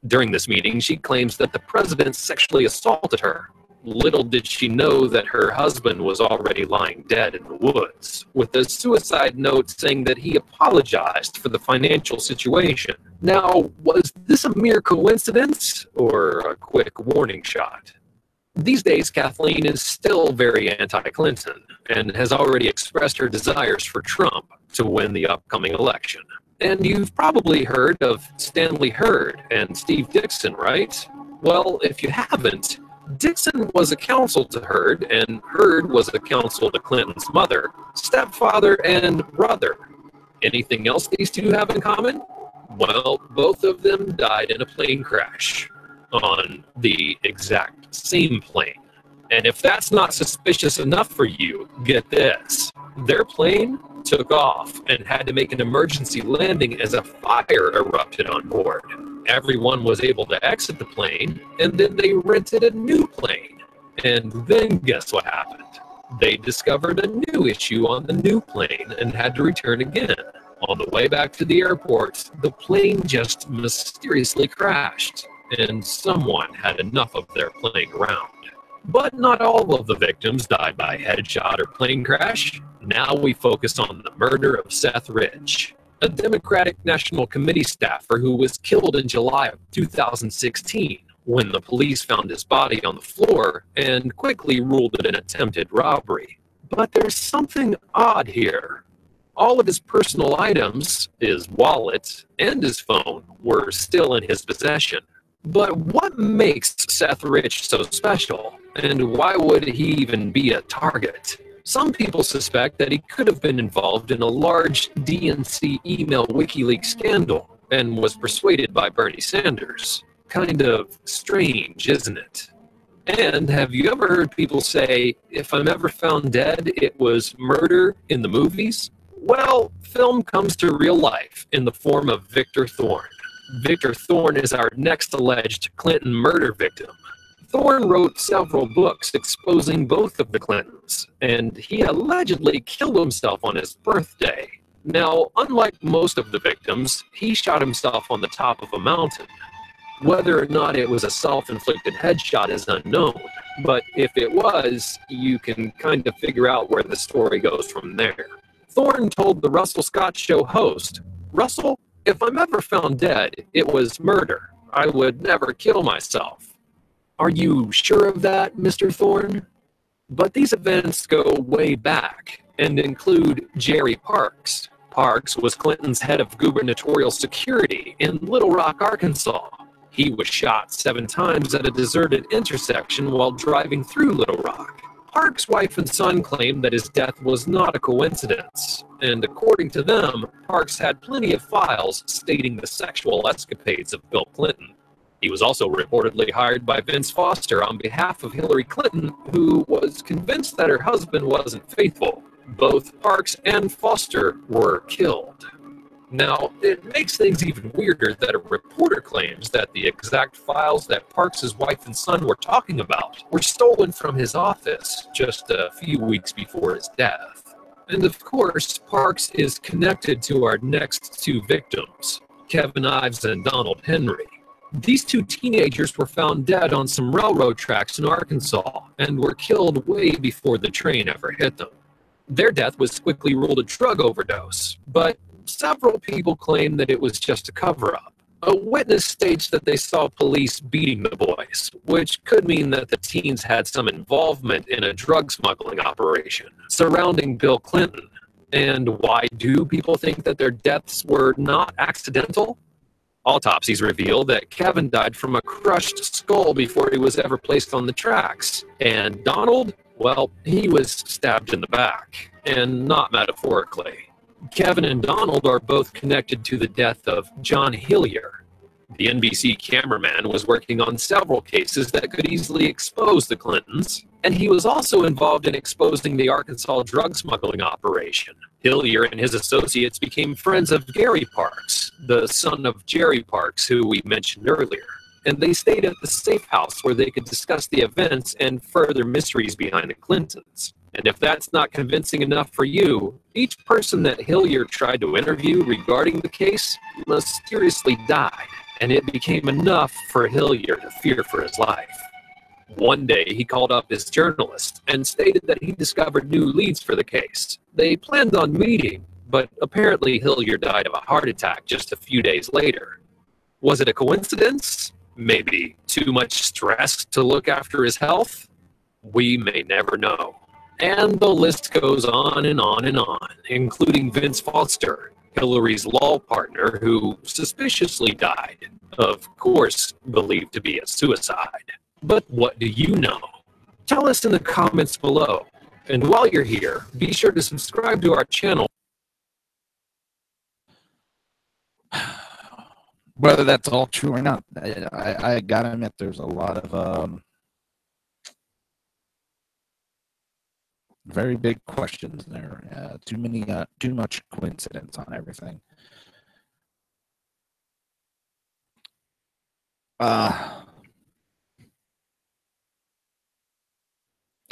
During this meeting, she claims that the president sexually assaulted her. Little did she know that her husband was already lying dead in the woods, with a suicide note saying that he apologized for the financial situation. Now, was this a mere coincidence or a quick warning shot? These days, Kathleen is still very anti-Clinton and has already expressed her desires for Trump to win the upcoming election. And you've probably heard of Stanley Hurd and Steve Dixon, right? Well, if you haven't, Dixon was a counsel to Hurd, and Hurd was a counsel to Clinton's mother, stepfather, and brother. Anything else these two have in common? Well, both of them died in a plane crash on the exact same plane. And if that's not suspicious enough for you, get this. Their plane took off and had to make an emergency landing as a fire erupted on board. Everyone was able to exit the plane, and then they rented a new plane. And then guess what happened? They discovered a new issue on the new plane and had to return again. On the way back to the airport, the plane just mysteriously crashed, and someone had enough of their playing around. But not all of the victims died by headshot or plane crash. Now we focus on the murder of Seth Rich, a Democratic National Committee staffer who was killed in July of 2016 when the police found his body on the floor and quickly ruled it an attempted robbery. But there's something odd here. All of his personal items, his wallet, and his phone were still in his possession. But what makes Seth Rich so special? And why would he even be a target? Some people suspect that he could have been involved in a large DNC email WikiLeaks scandal and was persuaded by Bernie Sanders. Kind of strange, isn't it? And have you ever heard people say, if I'm ever found dead, it was murder in the movies? Well, film comes to real life in the form of Victor Thorne. Victor Thorne is our next alleged Clinton murder victim. Thorne wrote several books exposing both of the Clintons, and he allegedly killed himself on his birthday. Now, unlike most of the victims, he shot himself on the top of a mountain. Whether or not it was a self-inflicted headshot is unknown, but if it was, you can kind of figure out where the story goes from there. Thorne told the Russell Scott Show host, "Russell, if I'm ever found dead, it was murder. I would never kill myself." Are you sure of that, Mr. Thorne? But these events go way back and include Jerry Parks. Parks was Clinton's head of gubernatorial security in Little Rock, Arkansas. He was shot 7 times at a deserted intersection while driving through Little Rock. Parks' wife and son claimed that his death was not a coincidence, and according to them, Parks had plenty of files stating the sexual escapades of Bill Clinton. He was also reportedly hired by Vince Foster on behalf of Hillary Clinton, who was convinced that her husband wasn't faithful. Both Parks and Foster were killed. Now, it makes things even weirder that a reporter claims that the exact files that Parks' wife and son were talking about were stolen from his office just a few weeks before his death. And of course, Parks is connected to our next 2 victims, Kevin Ives and Donald Henry. These 2 teenagers were found dead on some railroad tracks in Arkansas and were killed way before the train ever hit them. Their death was quickly ruled a drug overdose, but several people claim that it was just a cover-up. A witness states that they saw police beating the boys, which could mean that the teens had some involvement in a drug smuggling operation surrounding Bill Clinton. And why do people think that their deaths were not accidental? Autopsies reveal that Kevin died from a crushed skull before he was ever placed on the tracks. And Donald, well, he was stabbed in the back, and not metaphorically. Kevin and Donald are both connected to the death of John Hillier. The NBC cameraman was working on several cases that could easily expose the Clintons, and he was also involved in exposing the Arkansas drug smuggling operation. Hillier and his associates became friends of Gary Parks, the son of Jerry Parks, who we mentioned earlier, and they stayed at the safe house where they could discuss the events and further mysteries behind the Clintons. And if that's not convincing enough for you, each person that Hillier tried to interview regarding the case mysteriously died, and it became enough for Hillier to fear for his life. One day, he called up his journalist and stated that he discovered new leads for the case. They planned on meeting, but apparently Hillier died of a heart attack just a few days later. Was it a coincidence? Maybe too much stress to look after his health? We may never know. And the list goes on and on and on, including Vince Foster, Hillary's law partner, who suspiciously died, of course believed to be a suicide. But what do you know? Tell us in the comments below. And while you're here, be sure to subscribe to our channel. Whether that's all true or not, I gotta admit there's a lot of very big questions there. Too much coincidence on everything. I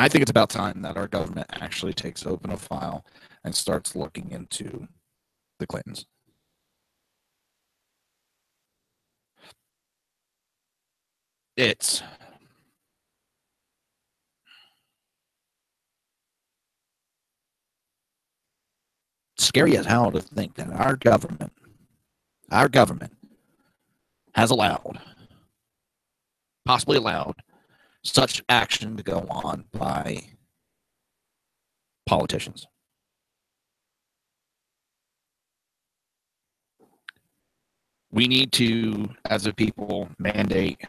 think it's about time that our government actually takes open a file and starts looking into the Clintons. It's scary as hell to think that our government has possibly allowed such action to go on by politicians. We need to, as a people, mandate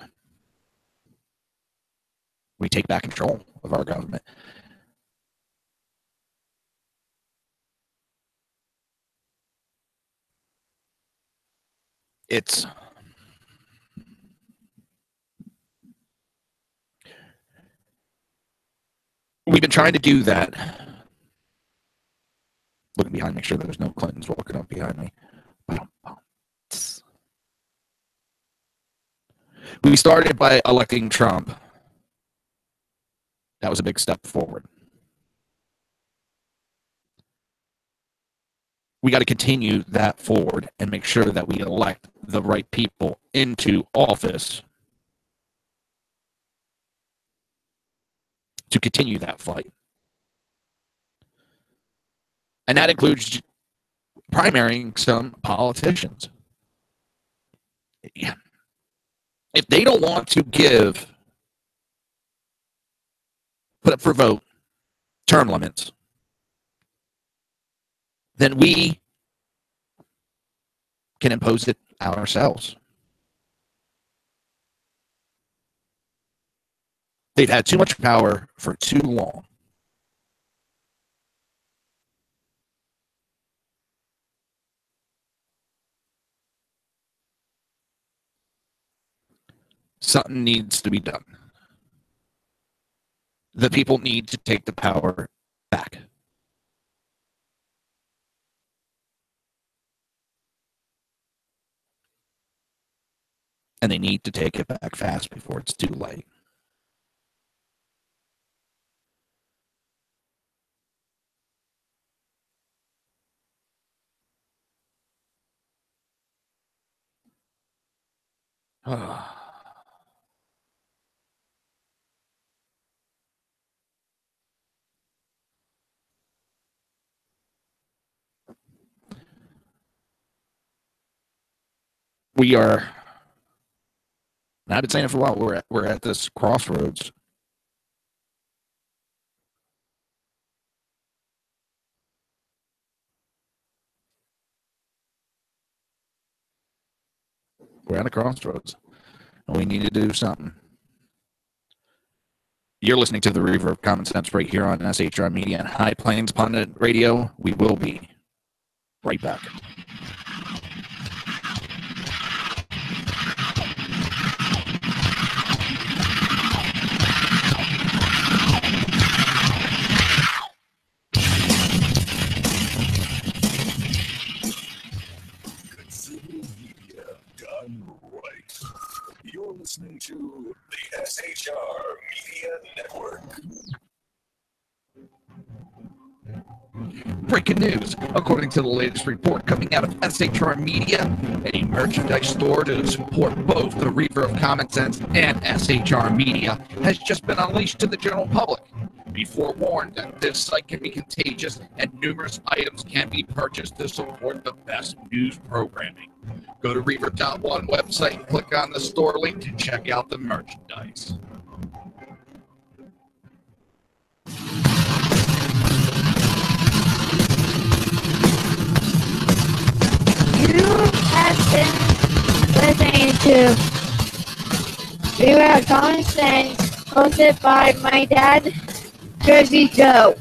we take back control of our government. We've been trying to do that. Looking behind, make sure that there's no Clintons walking up behind me. We started by electing Trump. That was a big step forward. We got to continue that forward and make sure that we elect the right people into office to continue that fight. And that includes primarying some politicians. Yeah. If they don't want to put up for vote term limits, then we can impose it ourselves. They've had too much power for too long. Something needs to be done. The people need to take the power back. And they need to take it back fast before it's too late. We are, and I've been saying it for a while, we're at this crossroads. We're at a crossroads, and we need to do something. You're listening to the Reaver of Common Sense right here on SHR Media and High Plains Pundit Radio. We will be right back. You're listening to the SHR Media Network. Breaking news. According to the latest report coming out of SHR Media, a merchandise store to support both the Reaver of Common Sense and SHR Media has just been unleashed to the general public. Be forewarned that this site can be contagious and numerous items can be purchased to support the best news programming. Go to Reaver.one website and click on the store link to check out the merchandise. You have been listening to Reaver of Common Sense, hosted by my dad, Jersey Joe.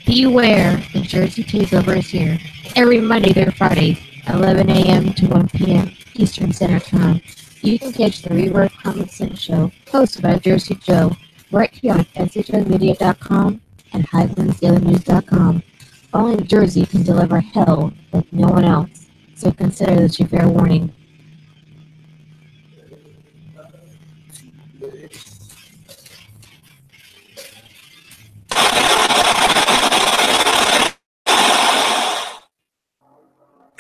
Beware, the Jersey Takeover is here. Every Monday through Friday, 11 a.m. to 1 p.m. Eastern Standard Time. You can catch the Reaver of Common Sense show, hosted by Jersey Joe, right here on SHRmedia.com and HighlandsDailyNews.com. Only Jersey can deliver hell like no one else, so consider this your fair warning.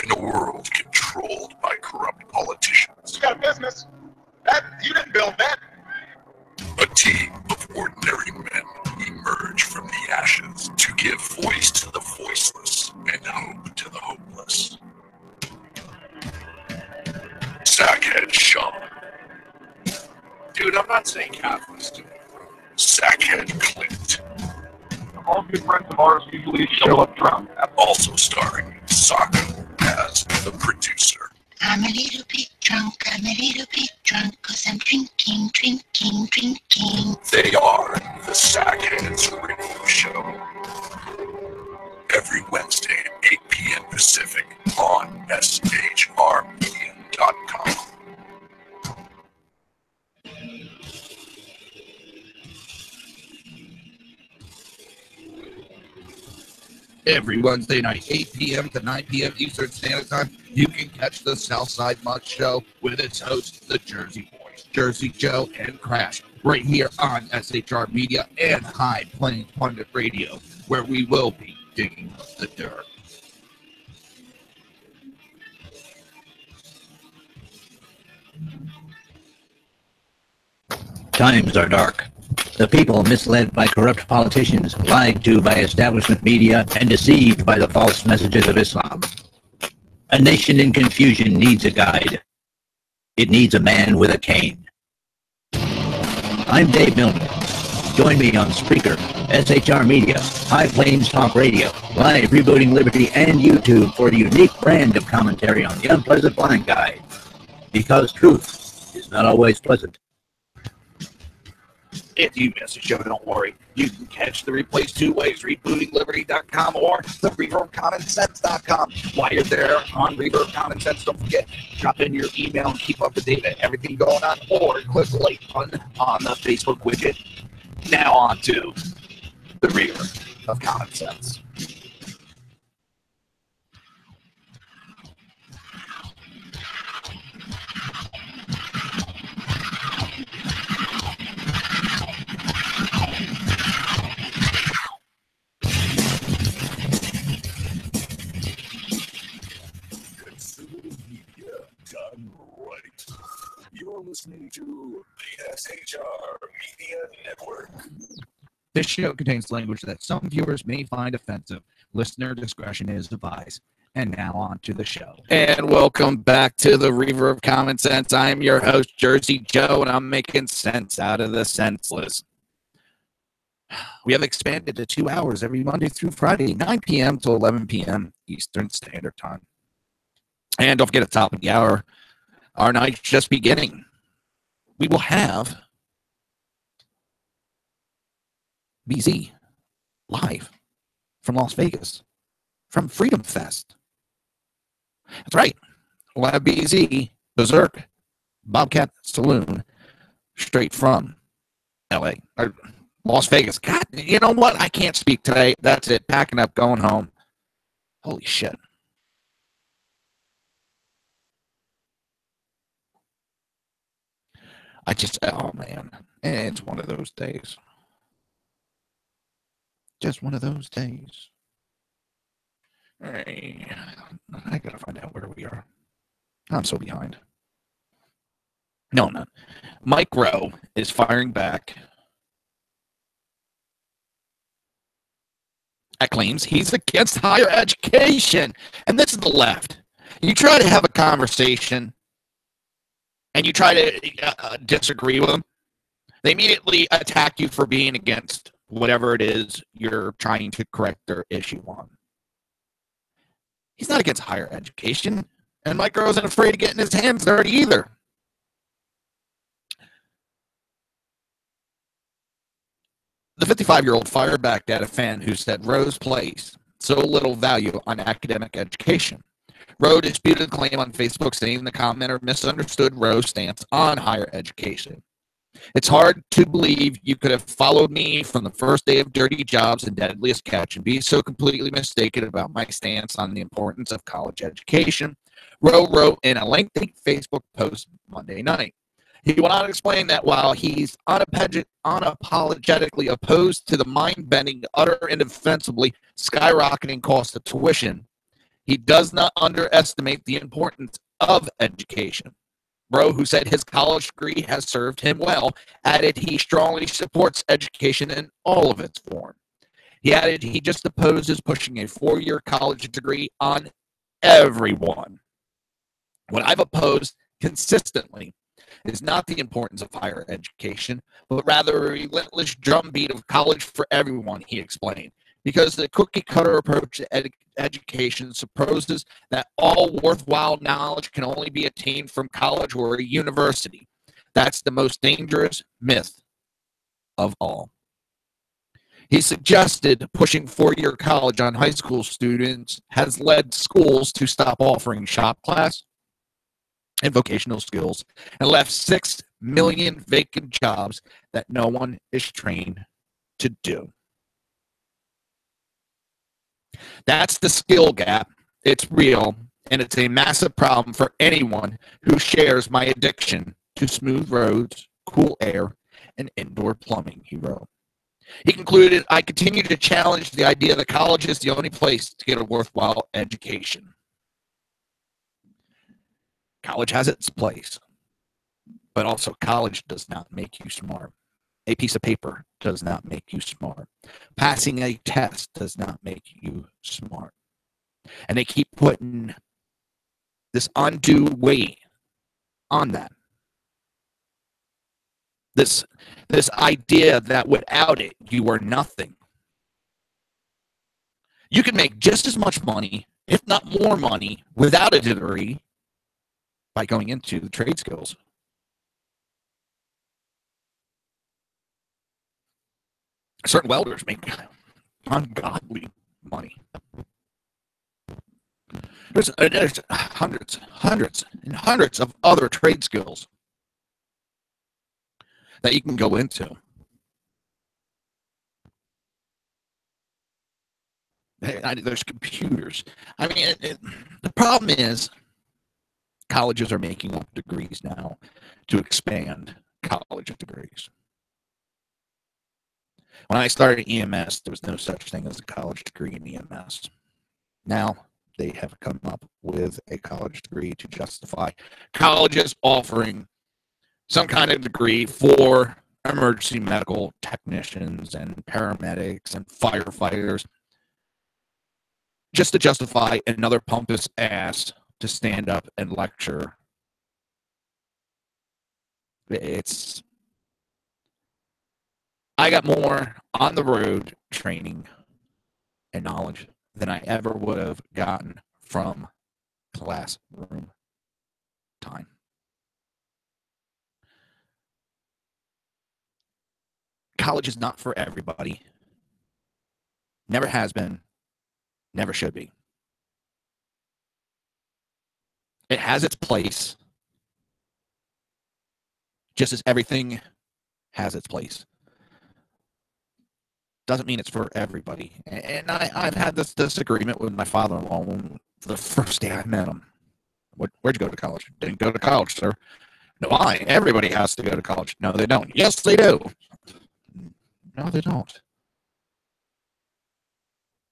In a world controlled by corrupt politicians, You got a business. That you didn't build that. a team of ordinary men emerge from the ashes to give voice to the voiceless and hope to the hopeless. Sackhead Sean. Dude, I'm not saying Catholics do. Sackhead Clint. All good friends of ours usually show up drunk. Also starring Socko as the producer. I'm a little bit drunk, I'm a little bit drunk, 'cause I'm drinking, drinking, drinking. They are the Sackheads Radio Show. Every Wednesday at 8 p.m. Pacific on SHRmedia.com. Every Wednesday night, 8 p.m. to 9 p.m. Eastern Standard Time, you can catch the Southside Mutt Show with its hosts, the Jersey Boys, Jersey Joe and Crash, right here on SHR Media and High Plains Pundit Radio, where we will be digging up the dirt. Times are dark. The people misled by corrupt politicians, lied to by establishment media, and deceived by the false messages of Islam. A nation in confusion needs a guide. It needs a man with a cane. I'm Dave Milner. Join me on Spreaker, SHR Media, High Plains Talk Radio, Live Rebooting Liberty, and YouTube for a unique brand of commentary on the unpleasant blind guide. Because truth is not always pleasant. If you miss a show, don't worry. You can catch the replays two ways, rebootingliberty.com or the reaverofcommonsense.com. While you're there on Reaver of Common Sense, don't forget, drop in your email and keep up to date with everything going on, or click the like button on the Facebook widget. Now on to the Reaver of Common Sense. Done right. You're listening to the SHR Media Network. This show contains language that some viewers may find offensive. Listener discretion is advised. And now on to the show. And welcome back to the Reaver of Common Sense. I'm your host, Jersey Joe, and I'm making sense out of the senseless. We have expanded to 2 hours every Monday through Friday, 9 p.m. to 11 p.m. Eastern Standard Time. And don't forget, at the top of the hour, our night's just beginning. We will have BZ live from Las Vegas, from Freedom Fest. That's right. We'll have BZ, Berserk, Bobcat Saloon, straight from LA, or Las Vegas. God, you know what? I can't speak today. That's it. Packing up, going home. Holy shit. Oh man, it's one of those days. Just one of those days. Hey, I gotta find out where we are. I'm so behind. No, I'm not. Mike Rowe is firing back at claims he's against higher education. And this is the left. You try to have a conversation and you try to disagree with them, they immediately attack you for being against whatever it is you're trying to correct their issue on. He's not against higher education, and Mike Rowe isn't afraid of getting his hands dirty either. The 55-year-old fired back at a fan who said Rowe's placed so little value on academic education. Rowe disputed the claim on Facebook, saying the commenter misunderstood Rowe's stance on higher education. It's hard to believe you could have followed me from the first day of Dirty Jobs and Deadliest Catch and be so completely mistaken about my stance on the importance of college education, Rowe wrote in a lengthy Facebook post Monday night. He went on to explain that while he's unapologetically opposed to the mind-bending, utter and defensively skyrocketing cost of tuition, he does not underestimate the importance of education. Rowe, who said his college degree has served him well, added he strongly supports education in all of its forms. He added he just opposes pushing a 4-year college degree on everyone. What I've opposed consistently is not the importance of higher education, but rather a relentless drumbeat of college for everyone, he explained. Because the cookie-cutter approach to education supposes that all worthwhile knowledge can only be attained from college or a university. That's the most dangerous myth of all. He suggested pushing 4-year college on high school students has led schools to stop offering shop class and vocational skills and left 6 million vacant jobs that no one is trained to do. That's the skill gap. It's real, and it's a massive problem for anyone who shares my addiction to smooth roads, cool air, and indoor plumbing, he wrote. He concluded, I continue to challenge the idea that college is the only place to get a worthwhile education. College has its place, but also college does not make you smart. A piece of paper does not make you smart. Passing a test does not make you smart. And they keep putting this undue weight on that. This idea that without it, you are nothing. You can make just as much money, if not more money, without a degree by going into the trade skills. Certain welders make ungodly money. There's hundreds and hundreds of other trade skills that you can go into. There's computers. I mean, the problem is colleges are making up degrees now to expand college degrees. When I started EMS, there was no such thing as a college degree in EMS. Now they have come up with a college degree to justify colleges offering some kind of degree for emergency medical technicians and paramedics and firefighters, just to justify another pompous ass to stand up and lecture. I got more on the road training and knowledge than I ever would have gotten from classroom time. College is not for everybody. Never has been. Never should be. It has its place, just as everything has its place. Doesn't mean it's for everybody. And I've had this disagreement with my father-in-law for the first day I met him. Where'd you go to college? Didn't go to college, sir. No, why? Everybody has to go to college. No, they don't. Yes, they do. No, they don't.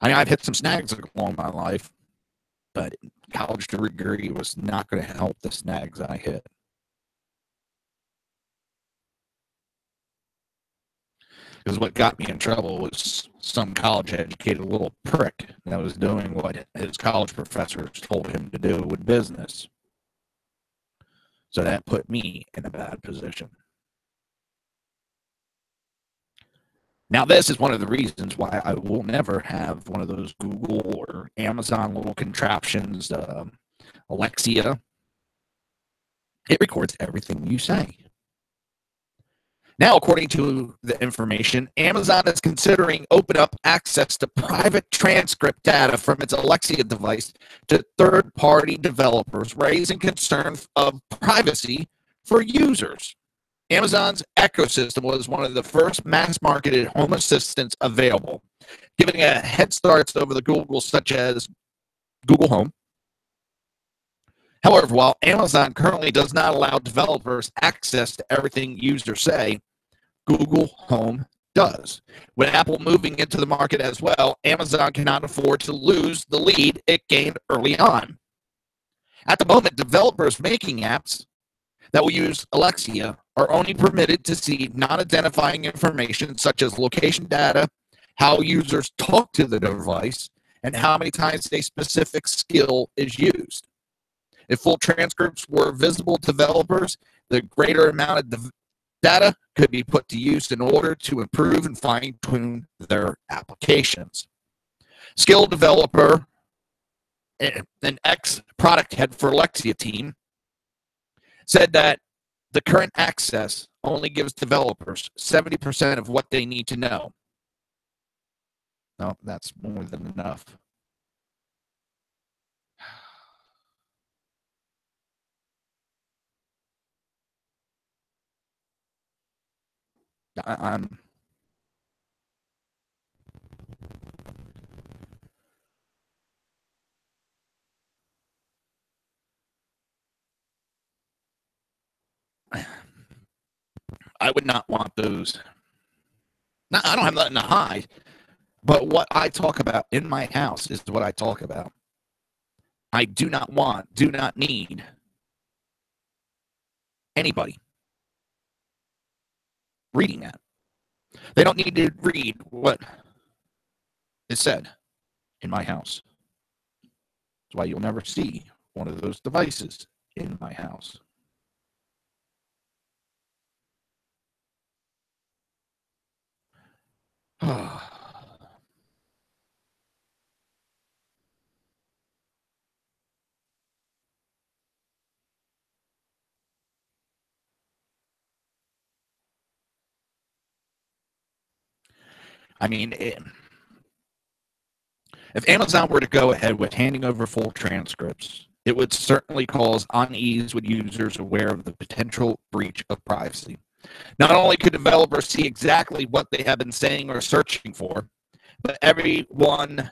I mean, I've hit some snags along my life, but college degree was not going to help the snags I hit. Because what got me in trouble was some college-educated little prick that was doing what his college professors told him to do with business. So that put me in a bad position. Now, this is one of the reasons why I will never have one of those Google or Amazon little contraptions, Alexia. It records everything you say. Now, according to the information, Amazon is considering open up access to private transcript data from its Alexa device to third-party developers, raising concerns of privacy for users. Amazon's Echo system was one of the first mass-marketed home assistants available, giving a head start over the Google, such as Google Home. However, while Amazon currently does not allow developers access to everything users say, Google Home does. With Apple moving into the market as well, Amazon cannot afford to lose the lead it gained early on. At the moment, developers making apps that will use Alexa are only permitted to see non-identifying information such as location data, how users talk to the device, and how many times a specific skill is used. If full transcripts were visible to developers, the greater amount of data could be put to use in order to improve and fine-tune their applications. Skilled developer, an ex-product head for Alexa team, said that the current access only gives developers 70% of what they need to know. No, that's more than enough. I would not want those. No, I don't have nothing to hide. But what I talk about in my house is what I talk about. I do not need anybody reading that. They don't need to read what is said in my house. That's why you'll never see one of those devices in my house. I mean, if Amazon were to go ahead with handing over full transcripts, it would certainly cause unease with users aware of the potential breach of privacy. Not only could developers see exactly what they have been saying or searching for, but anyone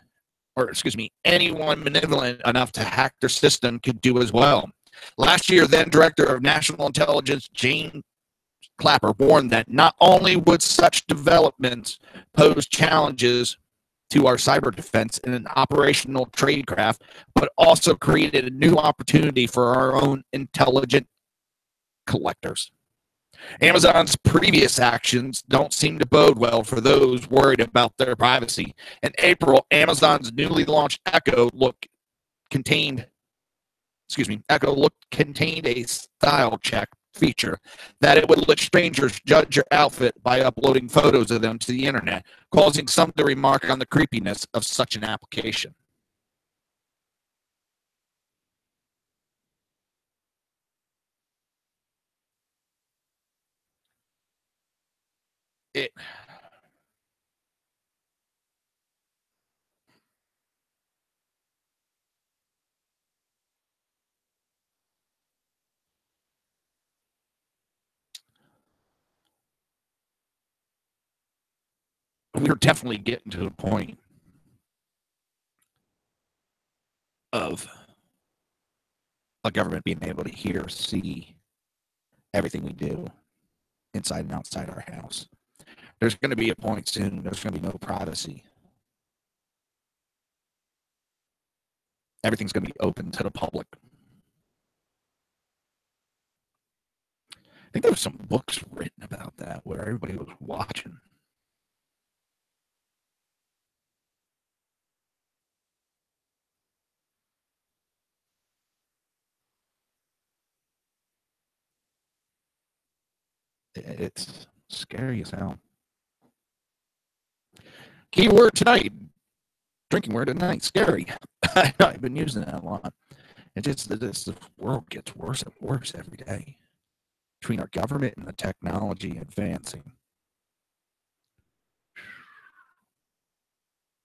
malevolent enough to hack their system could do as well. Last year, then Director of National Intelligence Jane Clapper warned that not only would such developments pose challenges to our cyber defense in an operational tradecraft, but also created a new opportunity for our own intelligent collectors. Amazon's previous actions don't seem to bode well for those worried about their privacy. In April, Amazon's newly launched Echo contained a style check feature that it would let strangers judge your outfit by uploading photos of them to the internet, causing some to remark on the creepiness of such an application. We're definitely getting to the point of a government being able to hear, see everything we do inside and outside our house. There's going to be a point soon, there's going to be no privacy. Everything's going to be open to the public. I think there were some books written about that where everybody was watching. It's scary as hell. Keyword tonight. Drinking word tonight. Scary. I've been using that a lot. The world gets worse and worse every day. between our government and the technology advancing.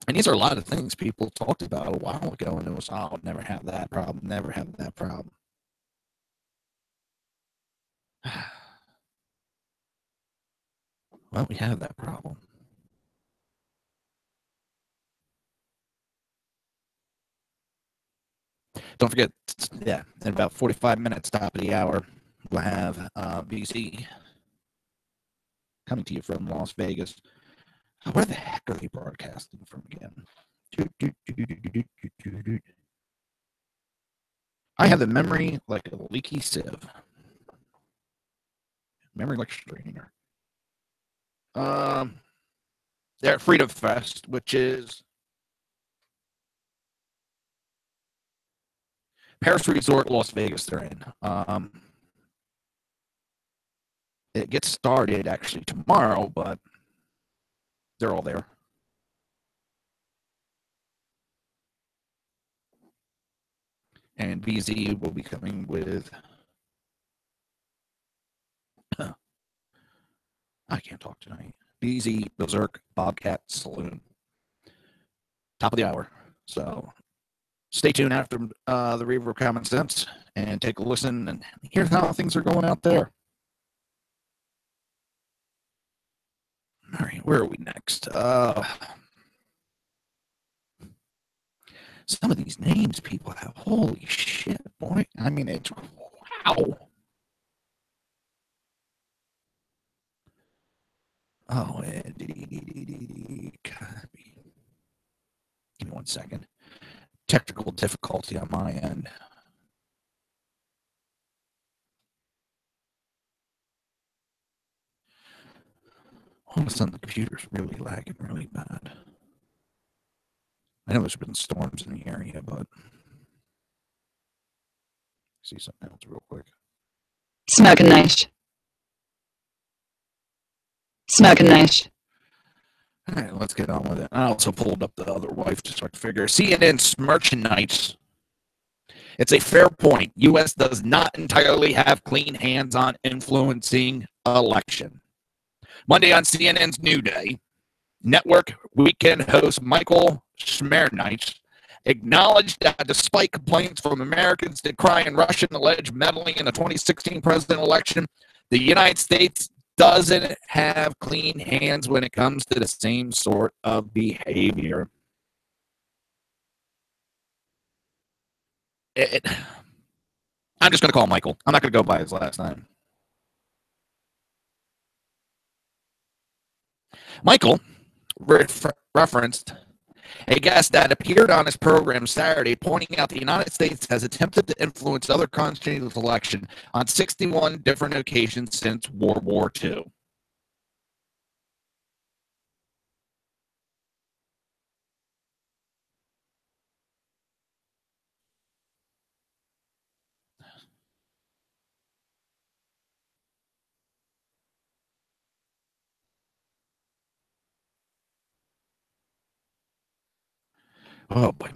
And these are a lot of things people talked about a while ago, and it was, oh, never have that problem, never have that problem. Well, we have that problem. Don't forget, yeah, in about 45 minutes, top of the hour, we'll have BC coming to you from Las Vegas. Where the heck are they broadcasting from again? I have the memory like a leaky sieve. Memory like a strainer. They're at Freedom Fest, which is Paris Resort, Las Vegas. They're in. It gets started actually tomorrow, but they're all there. And BZ will be coming with. I can't talk tonight. BZ, Berserk, Bobcat, Saloon. Top of the hour. So stay tuned after the Reaver of Common Sense and take a listen and hear how things are going out there. All right, where are we next? Some of these names people have, holy shit, boy. I mean, it's wow. Oh, copy. Give me 1 second. Technical difficulty on my end. All of a sudden, the computer's really lagging really bad. I know there's been storms in the area, but see something else real quick. Smoking nice. Smoking nice. All right, let's get on with it. I also pulled up the other wife just so I could figure. CNN smirching nights. It's a fair point. U.S. does not entirely have clean hands on influencing election. Monday on CNN's New Day, network weekend host Michael Smernites acknowledged that despite complaints from Americans decrying Russian alleged meddling in the 2016 presidential election, the United States doesn't have clean hands when it comes to the same sort of behavior. I'm just going to call Michael. I'm not going to go by his last name. Michael referenced a guest that appeared on his program Saturday, pointing out the United States has attempted to influence other countries' election on 61 different occasions since World War II. Oh boy,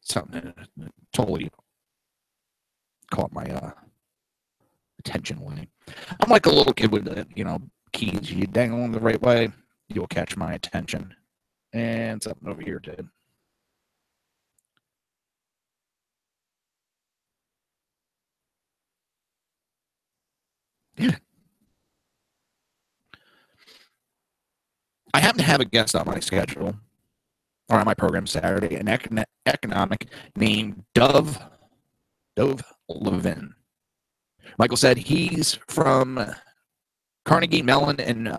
something totally caught my attention winning. I'm like a little kid with keys. You dangle them the right way, you'll catch my attention. And something over here did. Yeah. I happen to have a guest on my schedule, or on my program Saturday, an economic named Dove Levin. Michael said he's from Carnegie Mellon in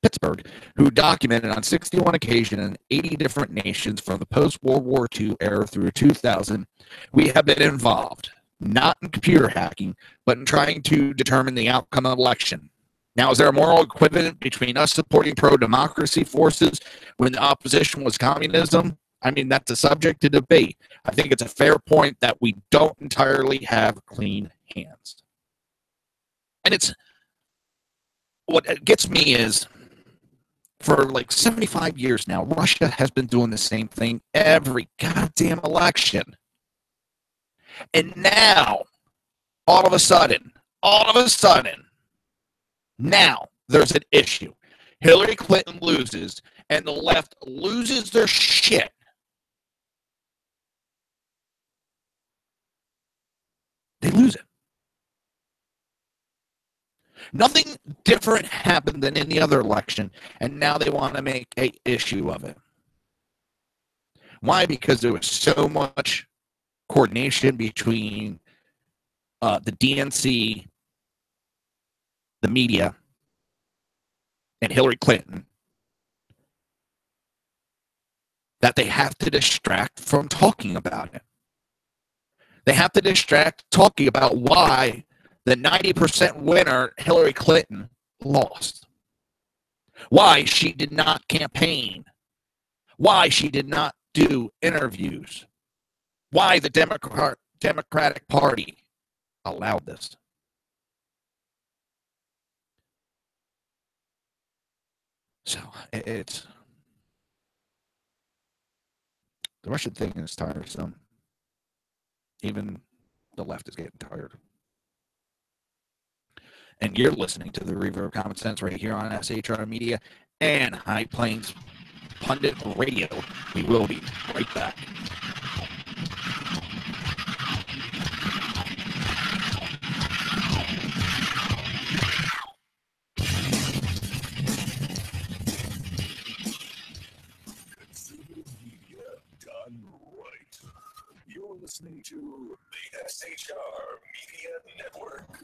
Pittsburgh, who documented on 61 occasions in 80 different nations from the post-World War II era through 2000, we have been involved, not in computer hacking, but in trying to determine the outcome of election. Now, is there a moral equivalent between us supporting pro-democracy forces when the opposition was communism? I mean, that's a subject to debate. I think it's a fair point that we don't entirely have clean hands. And it's what gets me is, for like 75 years now, Russia has been doing the same thing every goddamn election. And now all of a sudden, now there's an issue. Hillary Clinton loses, and the left loses their shit. They lose it. Nothing different happened than any other election, and now they want to make an issue of it. Why? Because there was so much coordination between the DNC, the media, and Hillary Clinton that they have to distract from talking about it. They have to distract talking about why the 90% winner, Hillary Clinton, lost. Why she did not campaign. Why she did not do interviews. Why the Democratic Party allowed this. So it's the Russian thing is tiresome. Even the left is getting tired. And you're listening to the Reaver of Common Sense right here on SHR Media and High Plains Pundit Radio. We will be right back. You're listening to the SHR Media Network.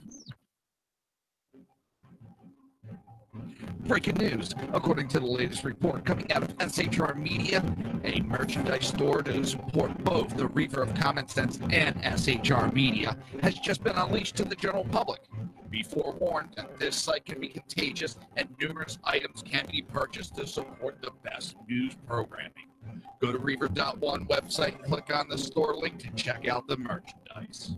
Breaking news. According to the latest report coming out of SHR Media, a merchandise store to support both the Reaver of Common Sense and SHR Media has just been unleashed to the general public. Be forewarned that this site can be contagious and numerous items can be purchased to support the best news programming. Go to Reaver.one website and click on the store link to check out the merchandise.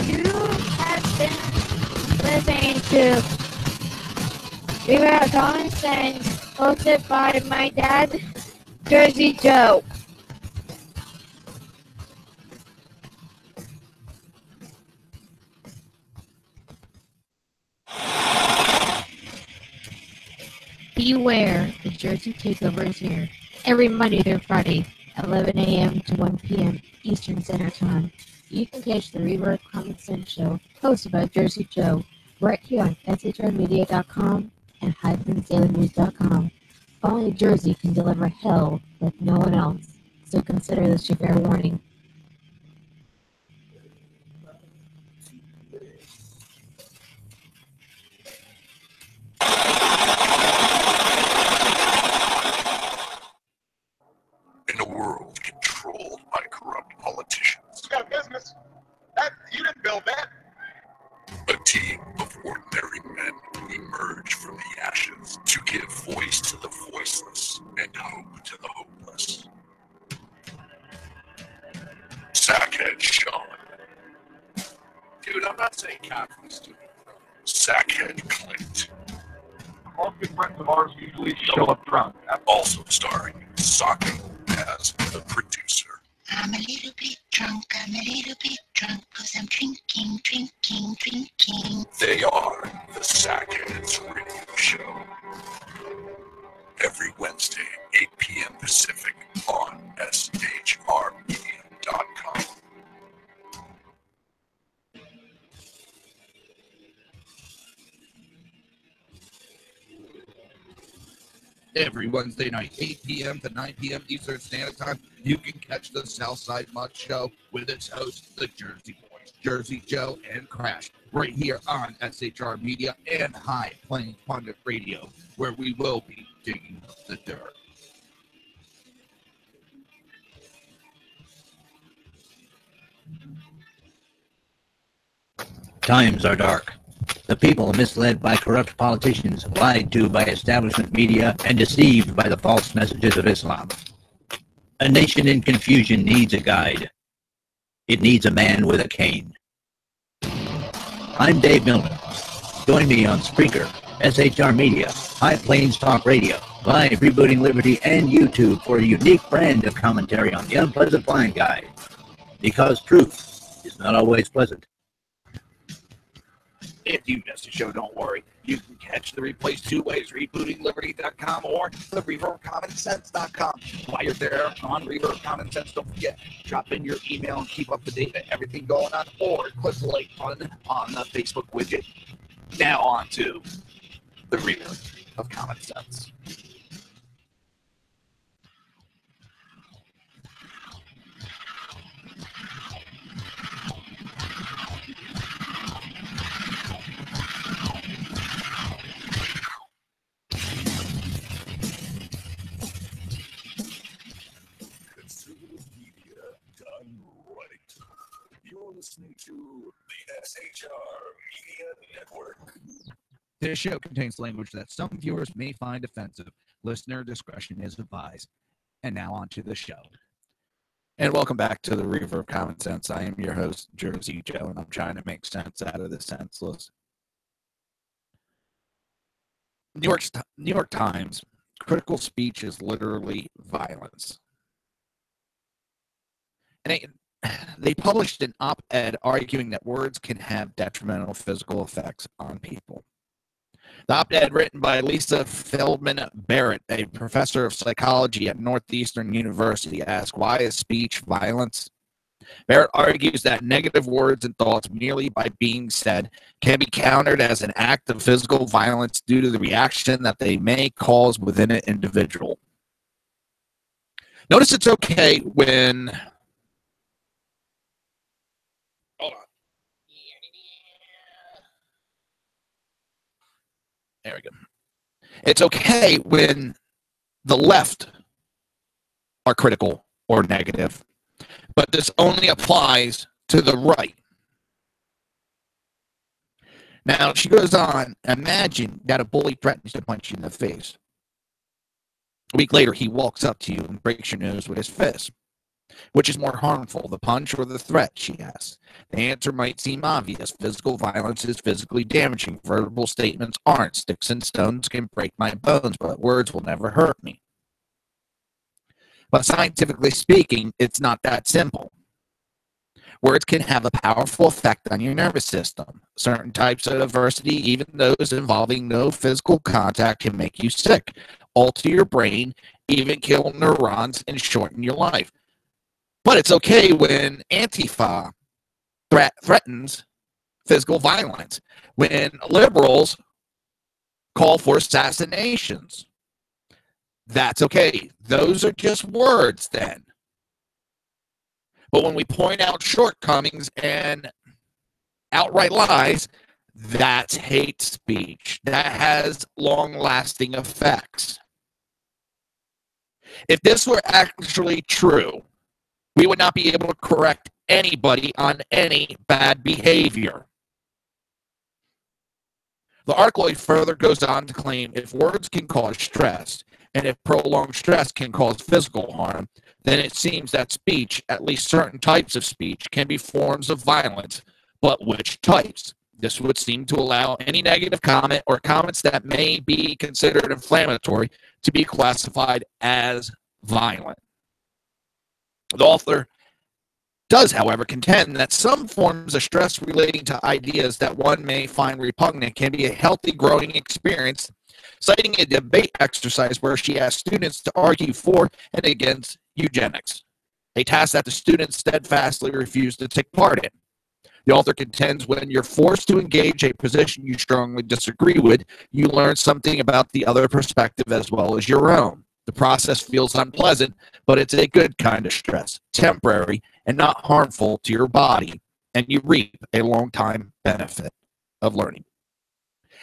You have been listening to Reaver of Common Sense, hosted by my dad, Jersey Joe. Beware, the Jersey Takeover is here. Every Monday through Friday, 11 a.m. to 1 p.m. Eastern Standard Time. You can catch the Reaver of Common Sense show, hosted by Jersey Joe, right here on shrmedia.com and hypensailynews.com. Only Jersey can deliver hell like no one else, so consider this your fair warning. In a world controlled by corrupt politicians, You got a business. You didn't build that. a team of ordinary men emerge from the ashes to give voice to the voiceless and hope to the hopeless. Sackhead Sean. Dude, I'm not saying Catholic stupid. Sackhead Clint. All good friends of ours usually show up drunk. Also starring Socko as the producer. I'm a little bit drunk, I'm a little bit drunk, 'cause I'm drinking, drinking, drinking. They are the Sackheads Radio Show. Every Wednesday, 8 p.m. Pacific on shrmedia.com. Every Wednesday night, 8 p.m. to 9 p.m. Eastern Standard Time, you can catch the Southside Mud Show with its hosts, the Jersey Boys, Jersey Joe and Crash, right here on SHR Media and High Plains Pundit Radio, where we will be digging up the dirt. Times are dark. The people misled by corrupt politicians, lied to by establishment media, and deceived by the false messages of Islam. A nation in confusion needs a guide. It needs a man with a cane. I'm Dave Milner. Join me on Spreaker, SHR Media, High Plains Talk Radio, by Rebooting Liberty and YouTube for a unique brand of commentary on the Unpleasant Blind Guide. Because truth is not always pleasant. If you missed the show, don't worry. You can catch the replays two ways, rebootingliberty.com or the reaverofcommonsense.com. While you're there on Reaver of Common Sense, don't forget, drop in your email and keep up to date with everything going on, or click the like button on the Facebook widget. Now on to the Reaver of Common Sense. You're listening to the SHR Media Network. This show contains language that some viewers may find offensive. Listener discretion is advised. And now on to the show. And welcome back to the Reaver of Common Sense. I am your host, Jersey Joe, and I'm trying to make sense out of the senseless. New York Times, critical speech is literally violence. And they published an op-ed arguing that words can have detrimental physical effects on people. The op-ed, written by Lisa Feldman Barrett, a professor of psychology at Northeastern University, asks, why is speech violence? Barrett argues that negative words and thoughts, merely by being said, can be countered as an act of physical violence due to the reaction that they may cause within an individual. Notice it's okay when... Hold on. There we go. It's okay when the left are critical or negative, but this only applies to the right. Now, she goes on, imagine that a bully threatens to punch you in the face. A week later, he walks up to you and breaks your nose with his fist. Which is more harmful, the punch or the threat, she asks. The answer might seem obvious. Physical violence is physically damaging. Verbal statements aren't. Sticks and stones can break my bones, but words will never hurt me. But scientifically speaking, it's not that simple. Words can have a powerful effect on your nervous system. Certain types of adversity, even those involving no physical contact, can make you sick, alter your brain, even kill neurons, and shorten your life. But it's okay when Antifa threatens physical violence, when liberals call for assassinations. That's okay. Those are just words then. But when we point out shortcomings and outright lies, that's hate speech. That has long-lasting effects. If this were actually true, we would not be able to correct anybody on any bad behavior. The article further goes on to claim if words can cause stress, and if prolonged stress can cause physical harm, then it seems that speech, at least certain types of speech, can be forms of violence. But which types? This would seem to allow any negative comment or comments that may be considered inflammatory to be classified as violent. The author does, however, contend that some forms of stress relating to ideas that one may find repugnant can be a healthy growing experience, citing a debate exercise where she asked students to argue for and against eugenics, a task that the students steadfastly refused to take part in. The author contends when you're forced to engage a position you strongly disagree with, you learn something about the other perspective as well as your own. The process feels unpleasant, but it's a good kind of stress, temporary and not harmful to your body, and you reap a long-time benefit of learning.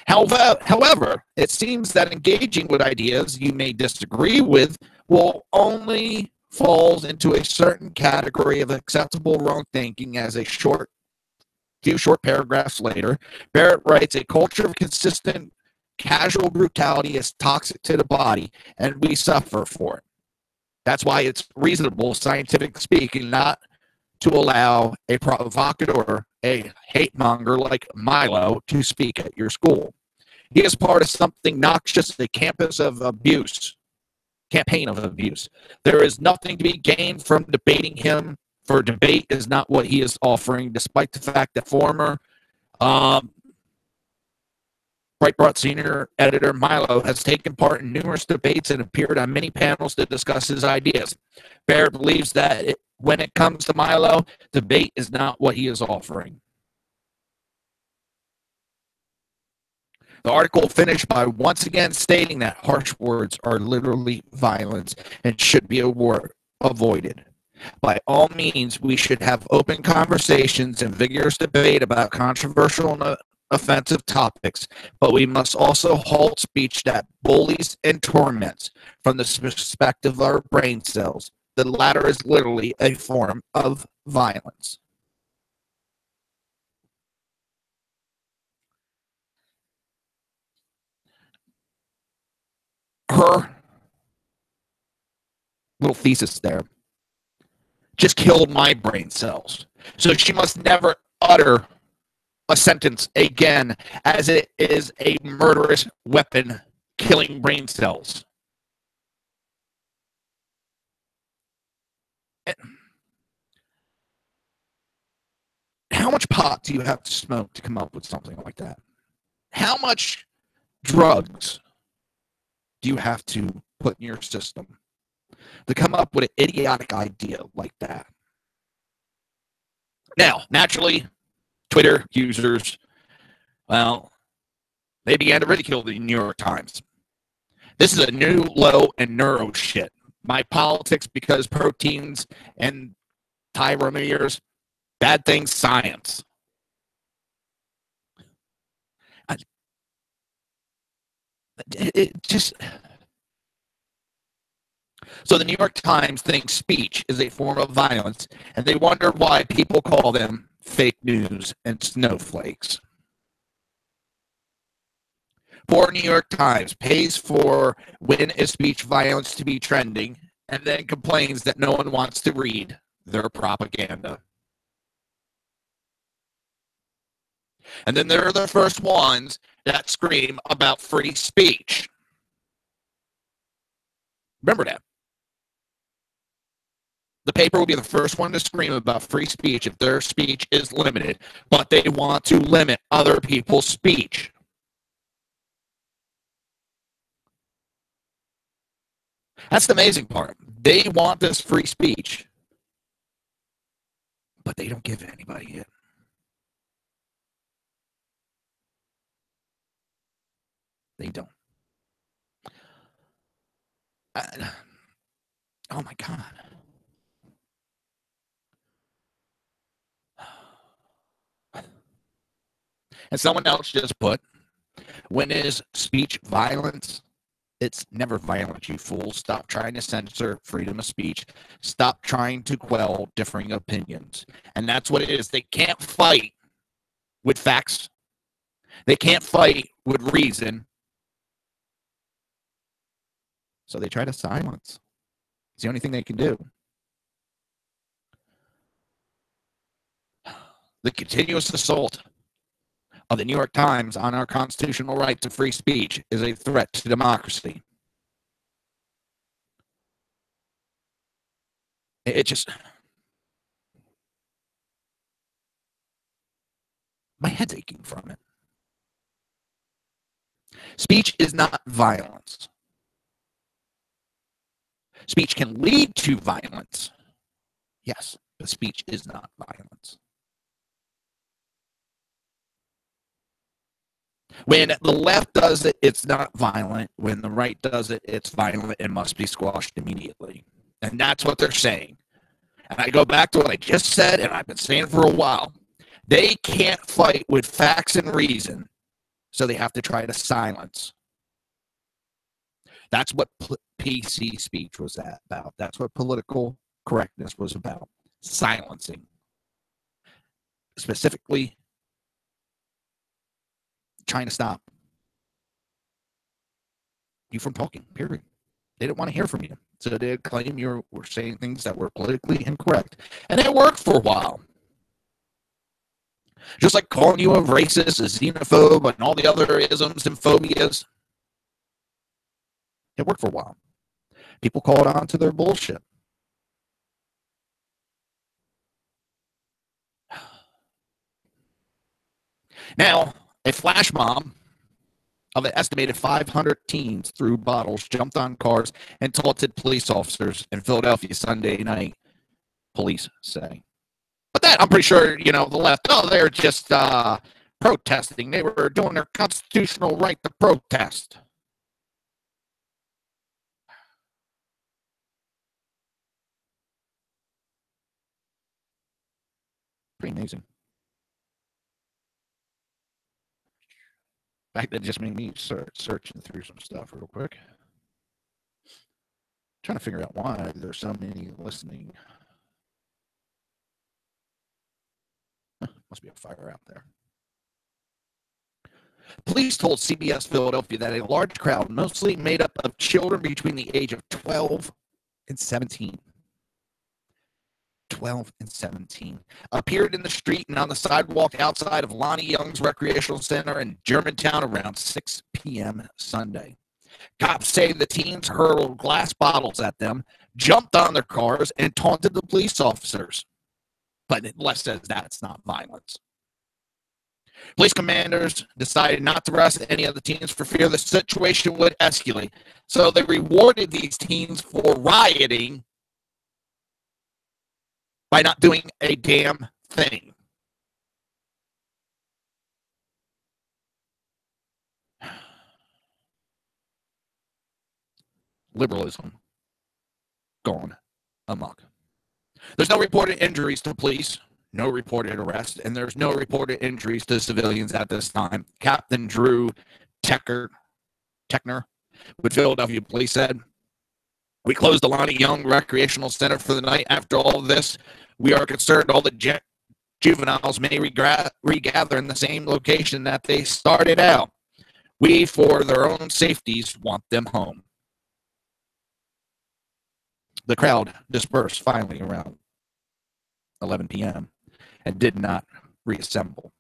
However, it seems that engaging with ideas you may disagree with will only falls into a certain category of acceptable wrong thinking. As a few short paragraphs later, Barrett writes, a culture of consistent casual brutality is toxic to the body, and we suffer for it. That's why it's reasonable, scientific speaking, not to allow a provocateur, a hate monger like Milo, to speak at your school. He is part of something noxious, a campaign of abuse. There is nothing to be gained from debating him, for debate is not what he is offering, despite the fact that former Breitbart senior editor Milo has taken part in numerous debates and appeared on many panels to discuss his ideas. Baer believes that when it comes to Milo, debate is not what he is offering. The article finished by once again stating that harsh words are literally violence and should be avoided. By all means, we should have open conversations and vigorous debate about controversial and offensive topics, but we must also halt speech that bullies and torments from the perspective of our brain cells. The latter is literally a form of violence. Her little thesis there just killed my brain cells. So she must never utter a sentence again, as it is a murderous weapon killing brain cells. How much pot do you have to smoke to come up with something like that? How much drugs do you have to put in your system to come up with an idiotic idea like that? Now, naturally, Twitter users, well, they began to ridicule the New York Times. This is a new low and neuro shit. My politics because proteins and tyrometers, bad things, science. It just... So the New York Times thinks speech is a form of violence, and they wonder why people call them fake news and snowflakes. Poor New York Times pays for when is speech violence to be trending, and then complains that no one wants to read their propaganda. And then they're the first ones that scream about free speech. Remember that. The paper will be the first one to scream about free speech if their speech is limited, but they want to limit other people's speech. That's the amazing part. They want this free speech, but they don't give anybody it. They don't. Oh my God. And someone else just put, when is speech violence? It's never violent, you fool. Stop trying to censor freedom of speech. Stop trying to quell differing opinions. And that's what it is. They can't fight with facts. They can't fight with reason. So they try to silence. It's the only thing they can do. The continuous assault of the New York Times on our constitutional right to free speech is a threat to democracy. It just... my head's aching from it. Speech is not violence. Speech can lead to violence. Yes, but speech is not violence. When the left does it, it's not violent. When the right does it, it's violent and must be squashed immediately. And that's what they're saying. And I go back to what I just said, and I've been saying for a while. They can't fight with facts and reason, so they have to try to silence. That's what PC speech was about. That's what political correctness was about. Silencing. Specifically, trying to stop you from talking, period. They didn't want to hear from you. So they claim you were saying things that were politically incorrect. And it worked for a while. Just like calling you a racist, a xenophobe, and all the other isms and phobias. It worked for a while. People called on to their bullshit. Now, a flash mob of an estimated 500 teens threw bottles, jumped on cars, and taunted police officers in Philadelphia Sunday night, police say. But that, I'm pretty sure, the left, they're just protesting. They were doing their constitutional right to protest. Pretty amazing. In fact, that just made me searching through some stuff real quick. Trying to figure out why there's so many listening. Must be a fire out there. Police told CBS Philadelphia that a large crowd, mostly made up of children between the age of 12 and 17, 12 and 17, appeared in the street and on the sidewalk outside of Lonnie Young's Recreational Center in Germantown around 6 p.m. Sunday. Cops say the teens hurled glass bottles at them, jumped on their cars, and taunted the police officers. But it left says that's not violence. Police commanders decided not to arrest any of the teens for fear the situation would escalate. So they rewarded these teens for rioting by not doing a damn thing. Liberalism gone amok. There's no reported injuries to police, no reported arrests, and there's no reported injuries to civilians at this time. Captain Drew Techner with Philadelphia Police said, "We closed the Lonnie Young Recreational Center for the night. After all of this, we are concerned all the juveniles may regather in the same location that they started out. We, for their own safeties, want them home." The crowd dispersed finally around 11 p.m. and did not reassemble.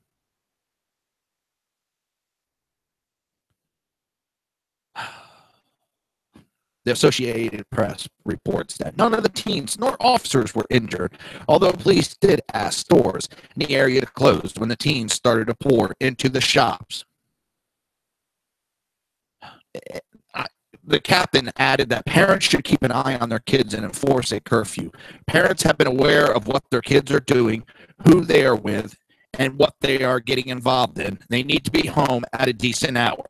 The Associated Press reports that none of the teens nor officers were injured, although police did ask stores in the area to close when the teens started to pour into the shops. The captain added that parents should keep an eye on their kids and enforce a curfew. Parents have been aware of what their kids are doing, who they are with, and what they are getting involved in. They need to be home at a decent hour.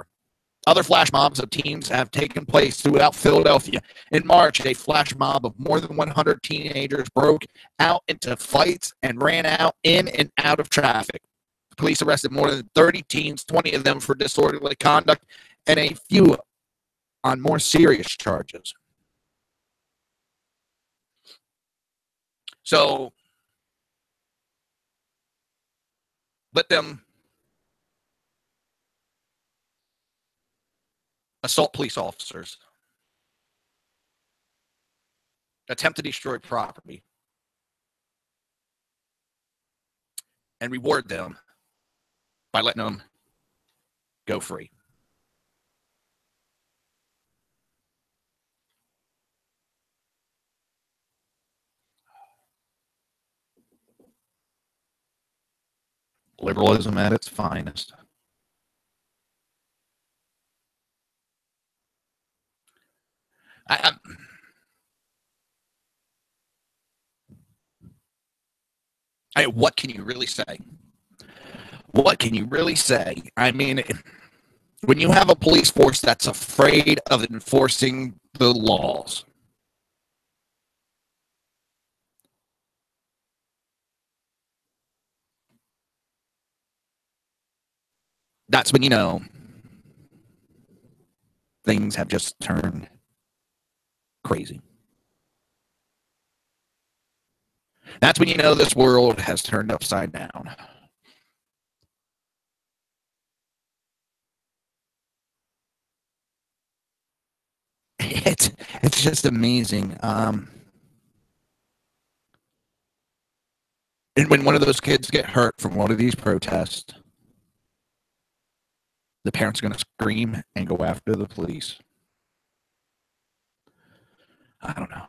Other flash mobs of teens have taken place throughout Philadelphia. In March, a flash mob of more than 100 teenagers broke out into fights and ran out in and out of traffic. Police arrested more than 30 teens, 20 of them for disorderly conduct, and a few on more serious charges. So let them assault police officers, attempt to destroy property, and reward them by letting them go free. Liberalism at its finest. What can you really say? What can you really say? I mean, when you have a police force that's afraid of enforcing the laws, that's when you know things have just turned crazy. That's when you know this world has turned upside down. It's just amazing. And when one of those kids get hurt from one of these protests, the parents are going to scream and go after the police. I don't know.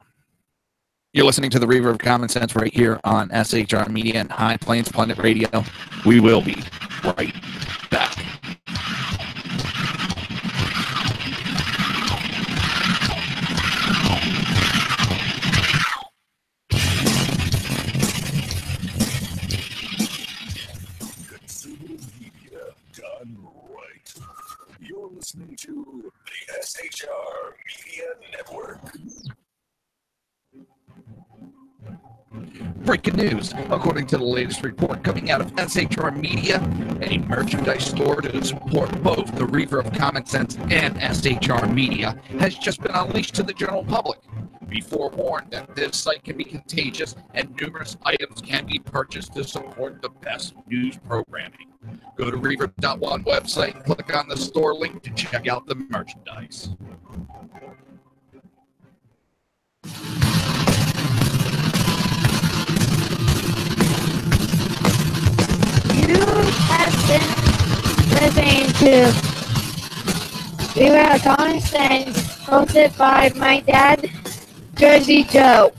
You're listening to the Reaver of Common Sense right here on SHR Media and High Plains Pundit Radio. We will be right back. You're listening to the SHR Media Network. Breaking news. According to the latest report coming out of SHR Media, a merchandise store to support both the Reaver of Common Sense and SHR Media has just been unleashed to the general public. Be forewarned that this site can be contagious and numerous items can be purchased to support the best news programming. Go to Reaver.one website, click on the store link to check out the merchandise. You have been listening to Reaver of Common Sense, hosted by my dad, Jersey Joe.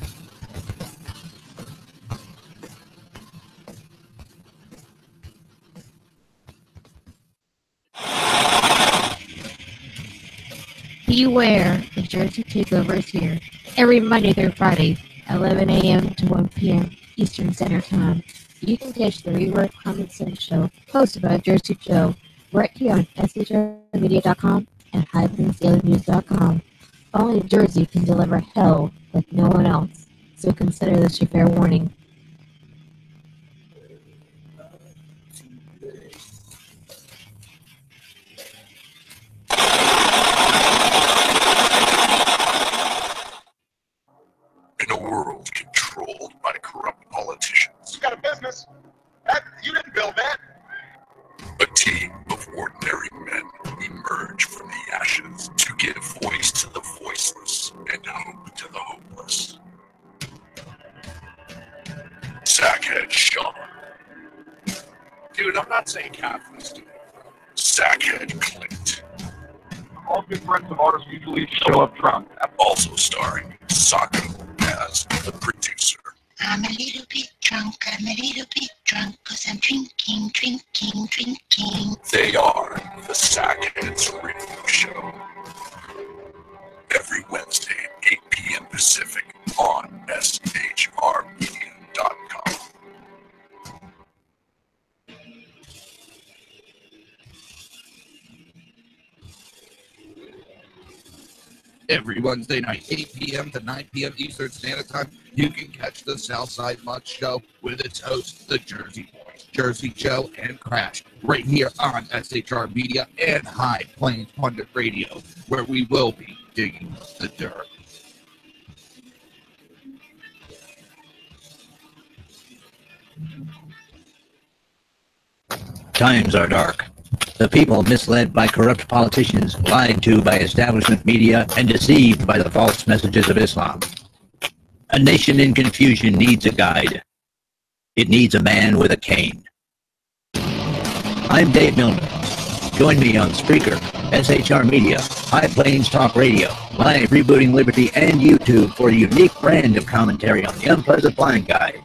Beware, the Jersey Takeover is here. Every Monday through Friday, 11 a.m. to 1 p.m. Eastern Standard Time. You can catch the Reaver of Common Sense show, hosted by Jersey Joe, right here on SHRmedia.com and HighPlainsDailyNews.com. Only Jersey can deliver hell like no one else, so consider this your fair warning. In a world controlled by corrupt politicians, You got a business. You didn't build that. a team of ordinary men emerge from the ashes to give voice to the voiceless and hope to the hopeless. Sackhead Sean. Dude, I'm not saying Catholics do. Sackhead Clint. All good friends of ours usually show up drunk. Also starring Sako as the producer. I'm a little bit drunk, I'm a little bit drunk, 'cause I'm drinking, drinking, drinking. They are the Sackheads Radio Show. Every Wednesday at 8 p.m. Pacific on SHRmedia.com. Every Wednesday night, 8 p.m. to 9 p.m. Eastern Standard Time, you can catch the Southside Mutt Show with its hosts, the Jersey Boys, Jersey Joe and Crash, right here on SHR Media and High Plains Pundit Radio, where we will be digging the dirt. Times are dark. The people misled by corrupt politicians, lied to by establishment media, and deceived by the false messages of Islam. A nation in confusion needs a guide. It needs a man with a cane. I'm Dave Milner. Join me on Spreaker, SHR Media, High Plains Talk Radio, Live Rebooting Liberty, and YouTube for a unique brand of commentary on the unpleasant blind guide.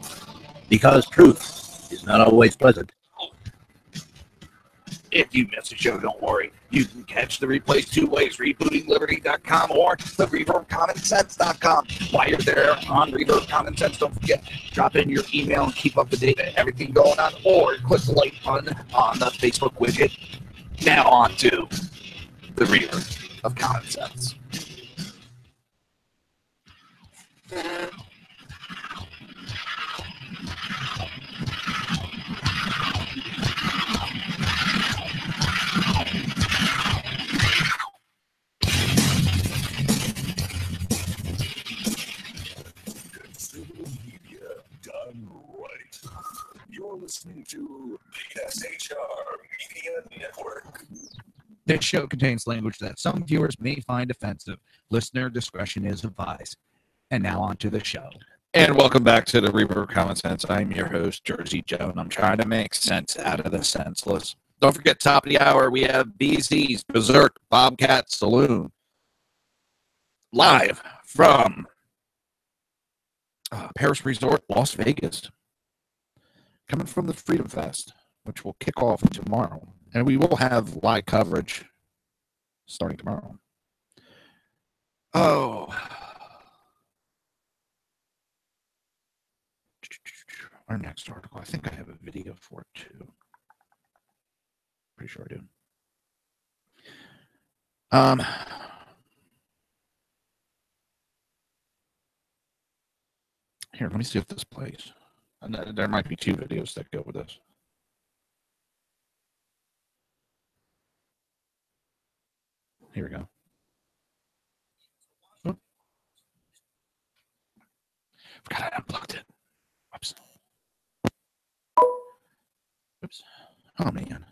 Because truth is not always pleasant. If you miss the show, don't worry. You can catch the replays two ways, rebootingliberty.com or the reverbcommonsense.com. While you're there on Reaver of Common Sense, don't forget, drop in your email and keep up to date with everything going on, or click the like button on the Facebook widget. Now on to the Reaver of Common Sense. You're listening to the SHR Media Network. This show contains language that some viewers may find offensive. Listener discretion is advised. And now on to the show. And welcome back to the Reaver of Common Sense. I'm your host, Jersey Joe, and I'm trying to make sense out of the senseless. Don't forget, top of the hour, we have BZ's Berserk Bobcat Saloon. Live from Paris Resort, Las Vegas. Coming from the Freedom Fest, which will kick off tomorrow. And we will have live coverage starting tomorrow. Oh. Our next article, I think I have a video for it too. Pretty sure I do. Here, let me see if this plays. And there might be two videos that go with this. Here we go. Oh. Forgot I unplugged it. Whoops. Oops. Oh, man.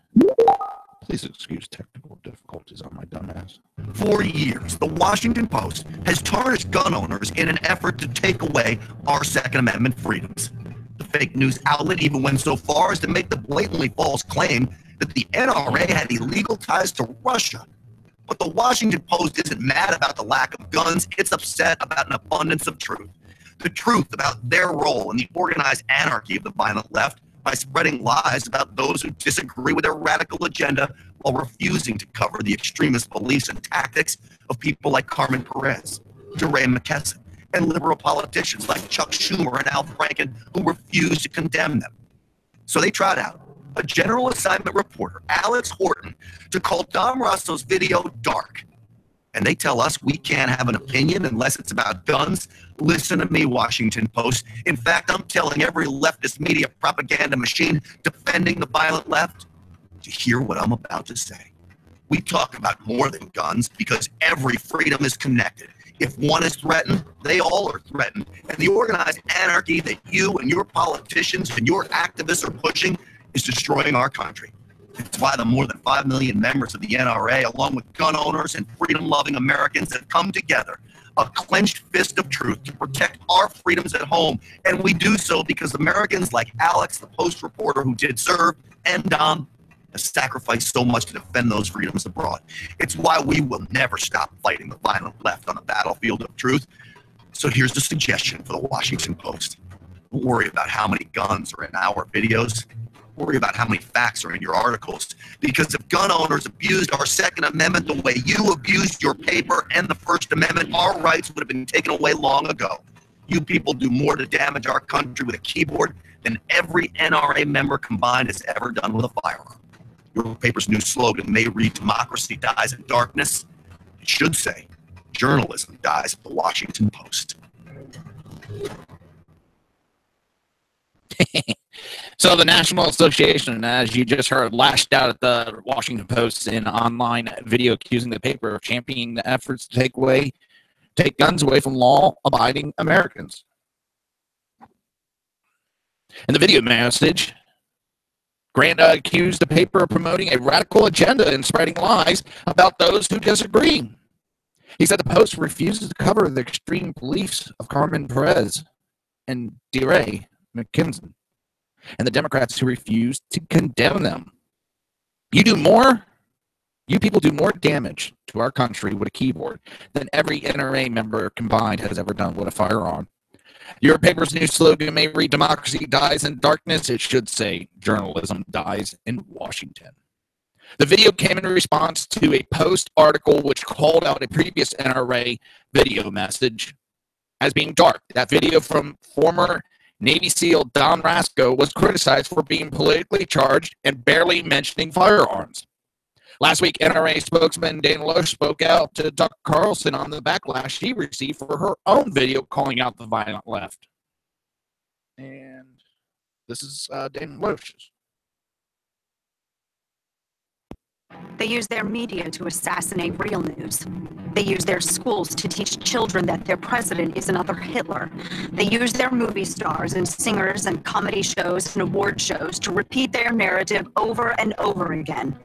Please excuse technical difficulties on my dumbass. For years, the Washington Post has tarnished gun owners in an effort to take away our Second Amendment freedoms. The fake news outlet even went so far as to make the blatantly false claim that the NRA had illegal ties to Russia. But the Washington Post isn't mad about the lack of guns, it's upset about an abundance of truth. The truth about their role in the organized anarchy of the violent left by spreading lies about those who disagree with their radical agenda while refusing to cover the extremist beliefs and tactics of people like Carmen Perez, DeRay McKesson, and liberal politicians like Chuck Schumer and Al Franken who refuse to condemn them. So they trot out a general assignment reporter, Alex Horton, to call Don Russo's video dark. And they tell us we can't have an opinion unless it's about guns. Listen to me, Washington Post. In fact, I'm telling every leftist media propaganda machine defending the violent left to hear what I'm about to say. We talk about more than guns because every freedom is connected. If one is threatened, they all are threatened. And the organized anarchy that you and your politicians and your activists are pushing is destroying our country. It's why the more than 5 million members of the NRA, along with gun owners and freedom-loving Americans, have come together, a clenched fist of truth to protect our freedoms at home. And we do so because Americans like Alex, the Post reporter who did serve, and Don have sacrificed so much to defend those freedoms abroad. It's why we will never stop fighting the violent left on the battlefield of truth. So here's a suggestion for the Washington Post. Don't worry about how many guns are in our videos. Worry about how many facts are in your articles. Because if gun owners abused our Second Amendment the way you abused your paper and the First Amendment, our rights would have been taken away long ago. You people do more to damage our country with a keyboard than every NRA member combined has ever done with a firearm. Your paper's new slogan may read, "Democracy dies in darkness." It should say, "Journalism dies at the Washington Post." So the National Association, as you just heard, lashed out at the Washington Post in online video accusing the paper of championing the efforts to take guns away from law-abiding Americans. In the video message, Grant accused the paper of promoting a radical agenda and spreading lies about those who disagree. He said the Post refuses to cover the extreme beliefs of Carmen Perez and DeRay McKesson and the Democrats who refuse to condemn them. You people do more damage to our country with a keyboard than every NRA member combined has ever done with a firearm. Your paper's new slogan may read, "Democracy dies in darkness." It should say, "Journalism dies in Washington." The video came in response to a Post article which called out a previous NRA video message as being dark. That video from former Navy SEAL Don Rasco was criticized for being politically charged and barely mentioning firearms. Last week, NRA spokesman Dana Loesch spoke out to Tucker Carlson on the backlash she received for her own video calling out the violent left. And this is Dana Loesch's. They use their media to assassinate real news. They use their schools to teach children that their president is another Hitler. They use their movie stars and singers and comedy shows and award shows to repeat their narrative over and over again.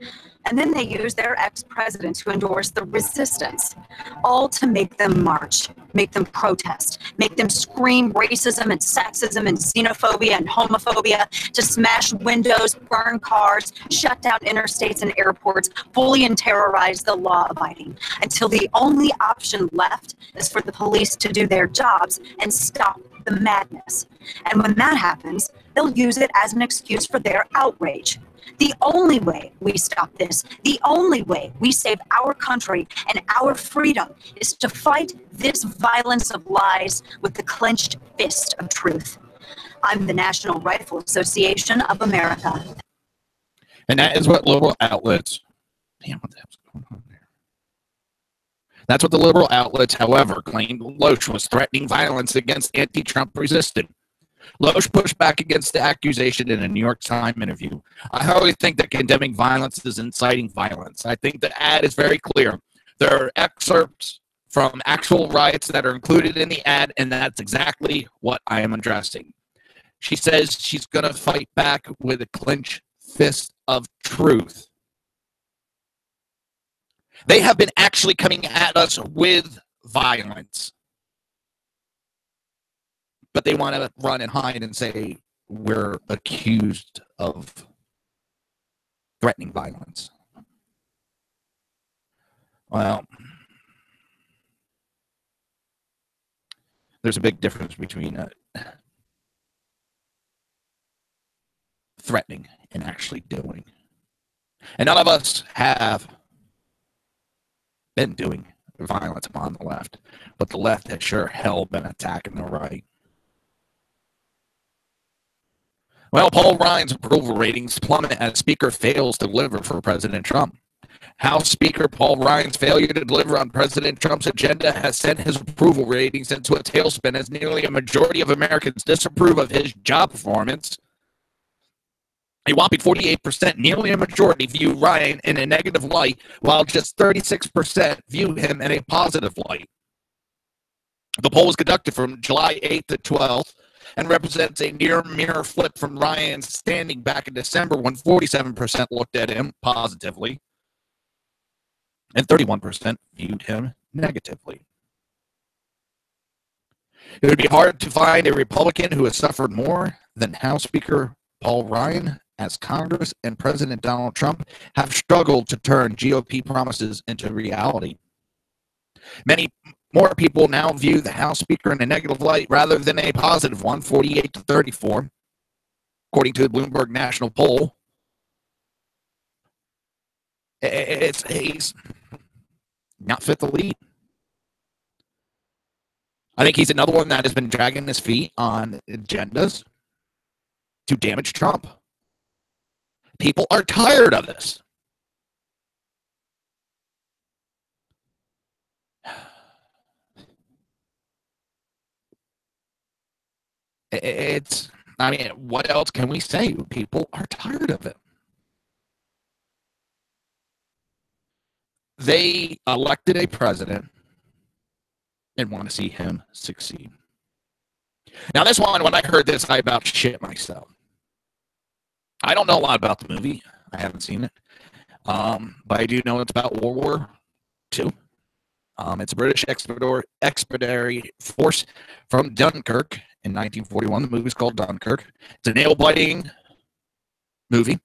And then they use their ex-president to endorse the resistance, all to make them march, make them protest, make them scream racism and sexism and xenophobia and homophobia, to smash windows, burn cars, shut down interstates and airports, bully and terrorize the law-abiding, until the only option left is for the police to do their jobs and stop the madness. And when that happens, they'll use it as an excuse for their outrage. The only way we stop this, the only way we save our country and our freedom, is to fight this violence of lies with the clenched fist of truth. I'm the National Rifle Association of America. And that is what liberal outlets... Damn, what the hell's going on there? That's what the liberal outlets, however, claimed Loesch was threatening violence against anti-Trump resistance. Loesch pushed back against the accusation in a New York Times interview. I hardly think that condemning violence is inciting violence. I think the ad is very clear. There are excerpts from actual riots that are included in the ad, and that's exactly what I am addressing. She says she's going to fight back with a clenched fist of truth. They have been actually coming at us with violence. But they want to run and hide and say we're accused of threatening violence. Well, there's a big difference between threatening and actually doing. And none of us have been doing violence on the left, but the left has sure hell been attacking the right. Well, Paul Ryan's approval ratings plummet as Speaker fails to deliver for President Trump. House Speaker Paul Ryan's failure to deliver on President Trump's agenda has sent his approval ratings into a tailspin as nearly a majority of Americans disapprove of his job performance. A whopping 48%, nearly a majority, view Ryan in a negative light, while just 36% view him in a positive light. The poll was conducted from July 8th to 12th and represents a near-mirror flip from Ryan's standing back in December when 47% looked at him positively and 31% viewed him negatively. It would be hard to find a Republican who has suffered more than House Speaker Paul Ryan, as Congress and President Donald Trump have struggled to turn GOP promises into reality. Many more people now view the House Speaker in a negative light rather than a positive one, 48 to 34, according to the Bloomberg National Poll. He's not fit to lead. I think he's another one that has been dragging his feet on agendas to damage Trump. People are tired of this. I mean, what else can we say? People are tired of it. They elected a president and want to see him succeed. Now, this one, when I heard this, I about shit myself. I don't know a lot about the movie. I haven't seen it. But I do know it's about World War II. It's a British expeditionary force from Dunkirk in 1941. The movie's called Dunkirk. It's a nail-biting movie.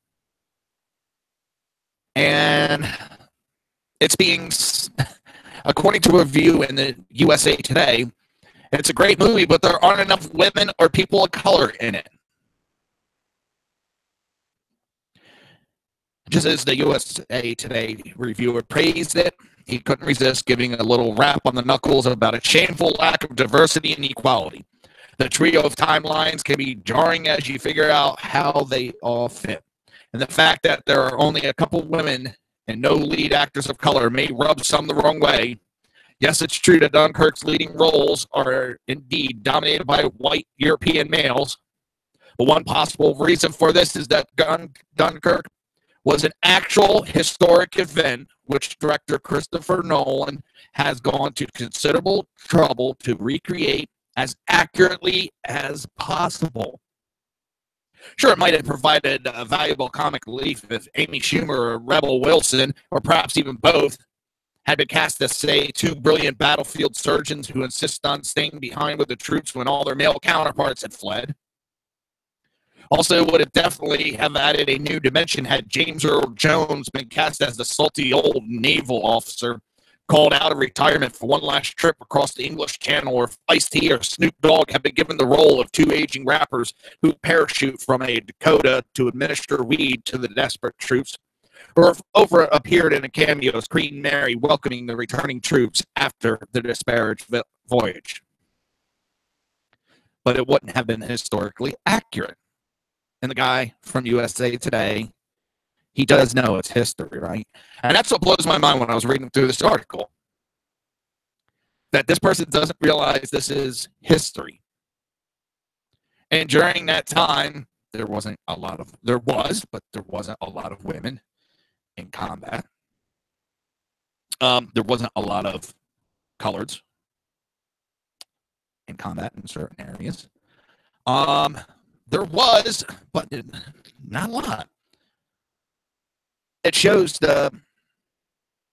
And it's being, according to a review in the USA Today, it's a great movie, but there aren't enough women or people of color in it. Just as the USA Today reviewer praised it, he couldn't resist giving a little rap on the knuckles about a shameful lack of diversity and equality. The trio of timelines can be jarring as you figure out how they all fit. And the fact that there are only a couple women and no lead actors of color may rub some the wrong way. Yes, it's true that Dunkirk's leading roles are indeed dominated by white European males. But one possible reason for this is that Dunkirk was an actual historic event which director Christopher Nolan has gone to considerable trouble to recreate as accurately as possible. Sure, it might have provided a valuable comic relief if Amy Schumer or Rebel Wilson, or perhaps even both, had been cast as, say, two brilliant battlefield surgeons who insist on staying behind with the troops when all their male counterparts had fled. Also, would have definitely have added a new dimension had James Earl Jones been cast as the salty old naval officer called out of retirement for one last trip across the English Channel, or if Ice-T or Snoop Dogg had been given the role of two aging rappers who parachute from a Dakota to administer weed to the desperate troops, or if Oprah appeared in a cameo as Queen Mary welcoming the returning troops after the disparaged voyage. But it wouldn't have been historically accurate. And the guy from USA Today, he does know it's history, right? And that's what blows my mind when I was reading through this article. That this person doesn't realize this is history. And during that time, there wasn't a lot of women in combat. There wasn't a lot of coloreds in combat in certain areas. There was, but not a lot. It shows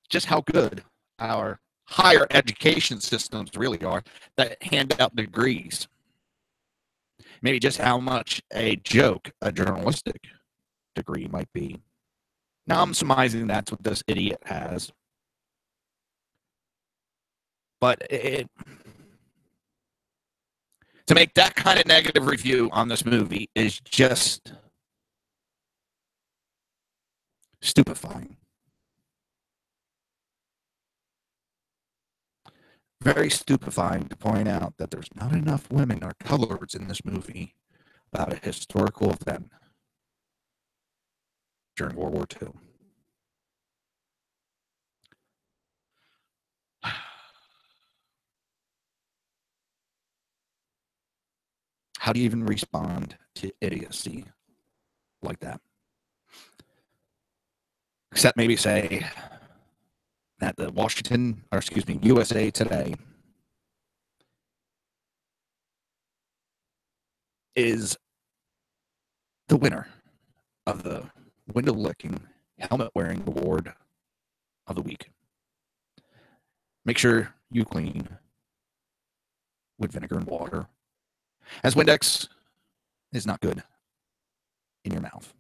just how good our higher education systems really are that hand out degrees. Maybe just how much a joke a journalistic degree might be. Now I'm surmising that's what this idiot has. But to make that kind of negative review on this movie is just stupefying. Very stupefying to point out that there's not enough women or coloreds in this movie about a historical event during World War II. How do you even respond to idiocy like that? Except maybe say that the USA Today is the winner of the window-licking, helmet-wearing award of the week. Make sure you clean with vinegar and water, as Windex is not good in your mouth.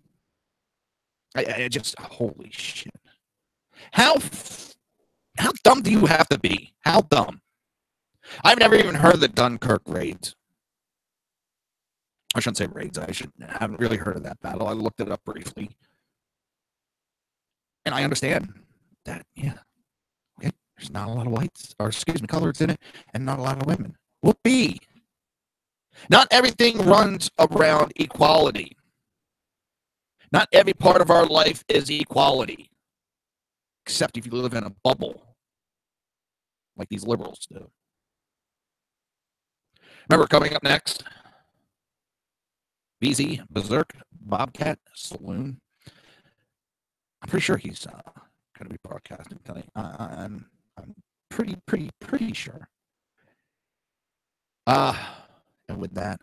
I just, holy shit. How dumb do you have to be? How dumb? I've never even heard of the Dunkirk raids. I shouldn't say raids. I haven't really heard of that battle. I looked it up briefly. And I understand that, yeah. Okay, there's not a lot of coloreds in it, and not a lot of women. Whoopee! Not everything runs around equality. Not every part of our life is equality. Except if you live in a bubble, like these liberals do. Remember, coming up next, BZ, Berserk, Bobcat, Saloon. I'm pretty sure he's going to be broadcasting tonight. I'm pretty sure. And with that,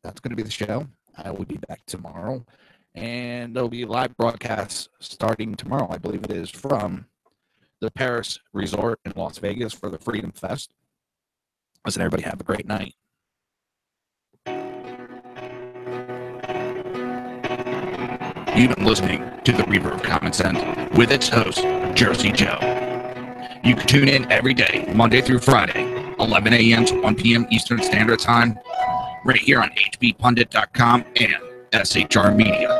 that's going to be the show. I will be back tomorrow. And there'll be live broadcasts starting tomorrow, I believe it is, from the Paris Resort in Las Vegas for the Freedom Fest. Listen, everybody, have a great night. You've been listening to the Reaver of Common Sense with its host, Jersey Joe. You can tune in every day, Monday through Friday, 11 a.m. to 1 p.m. Eastern Standard Time, right here on hbpundit.com and shrmedia.com.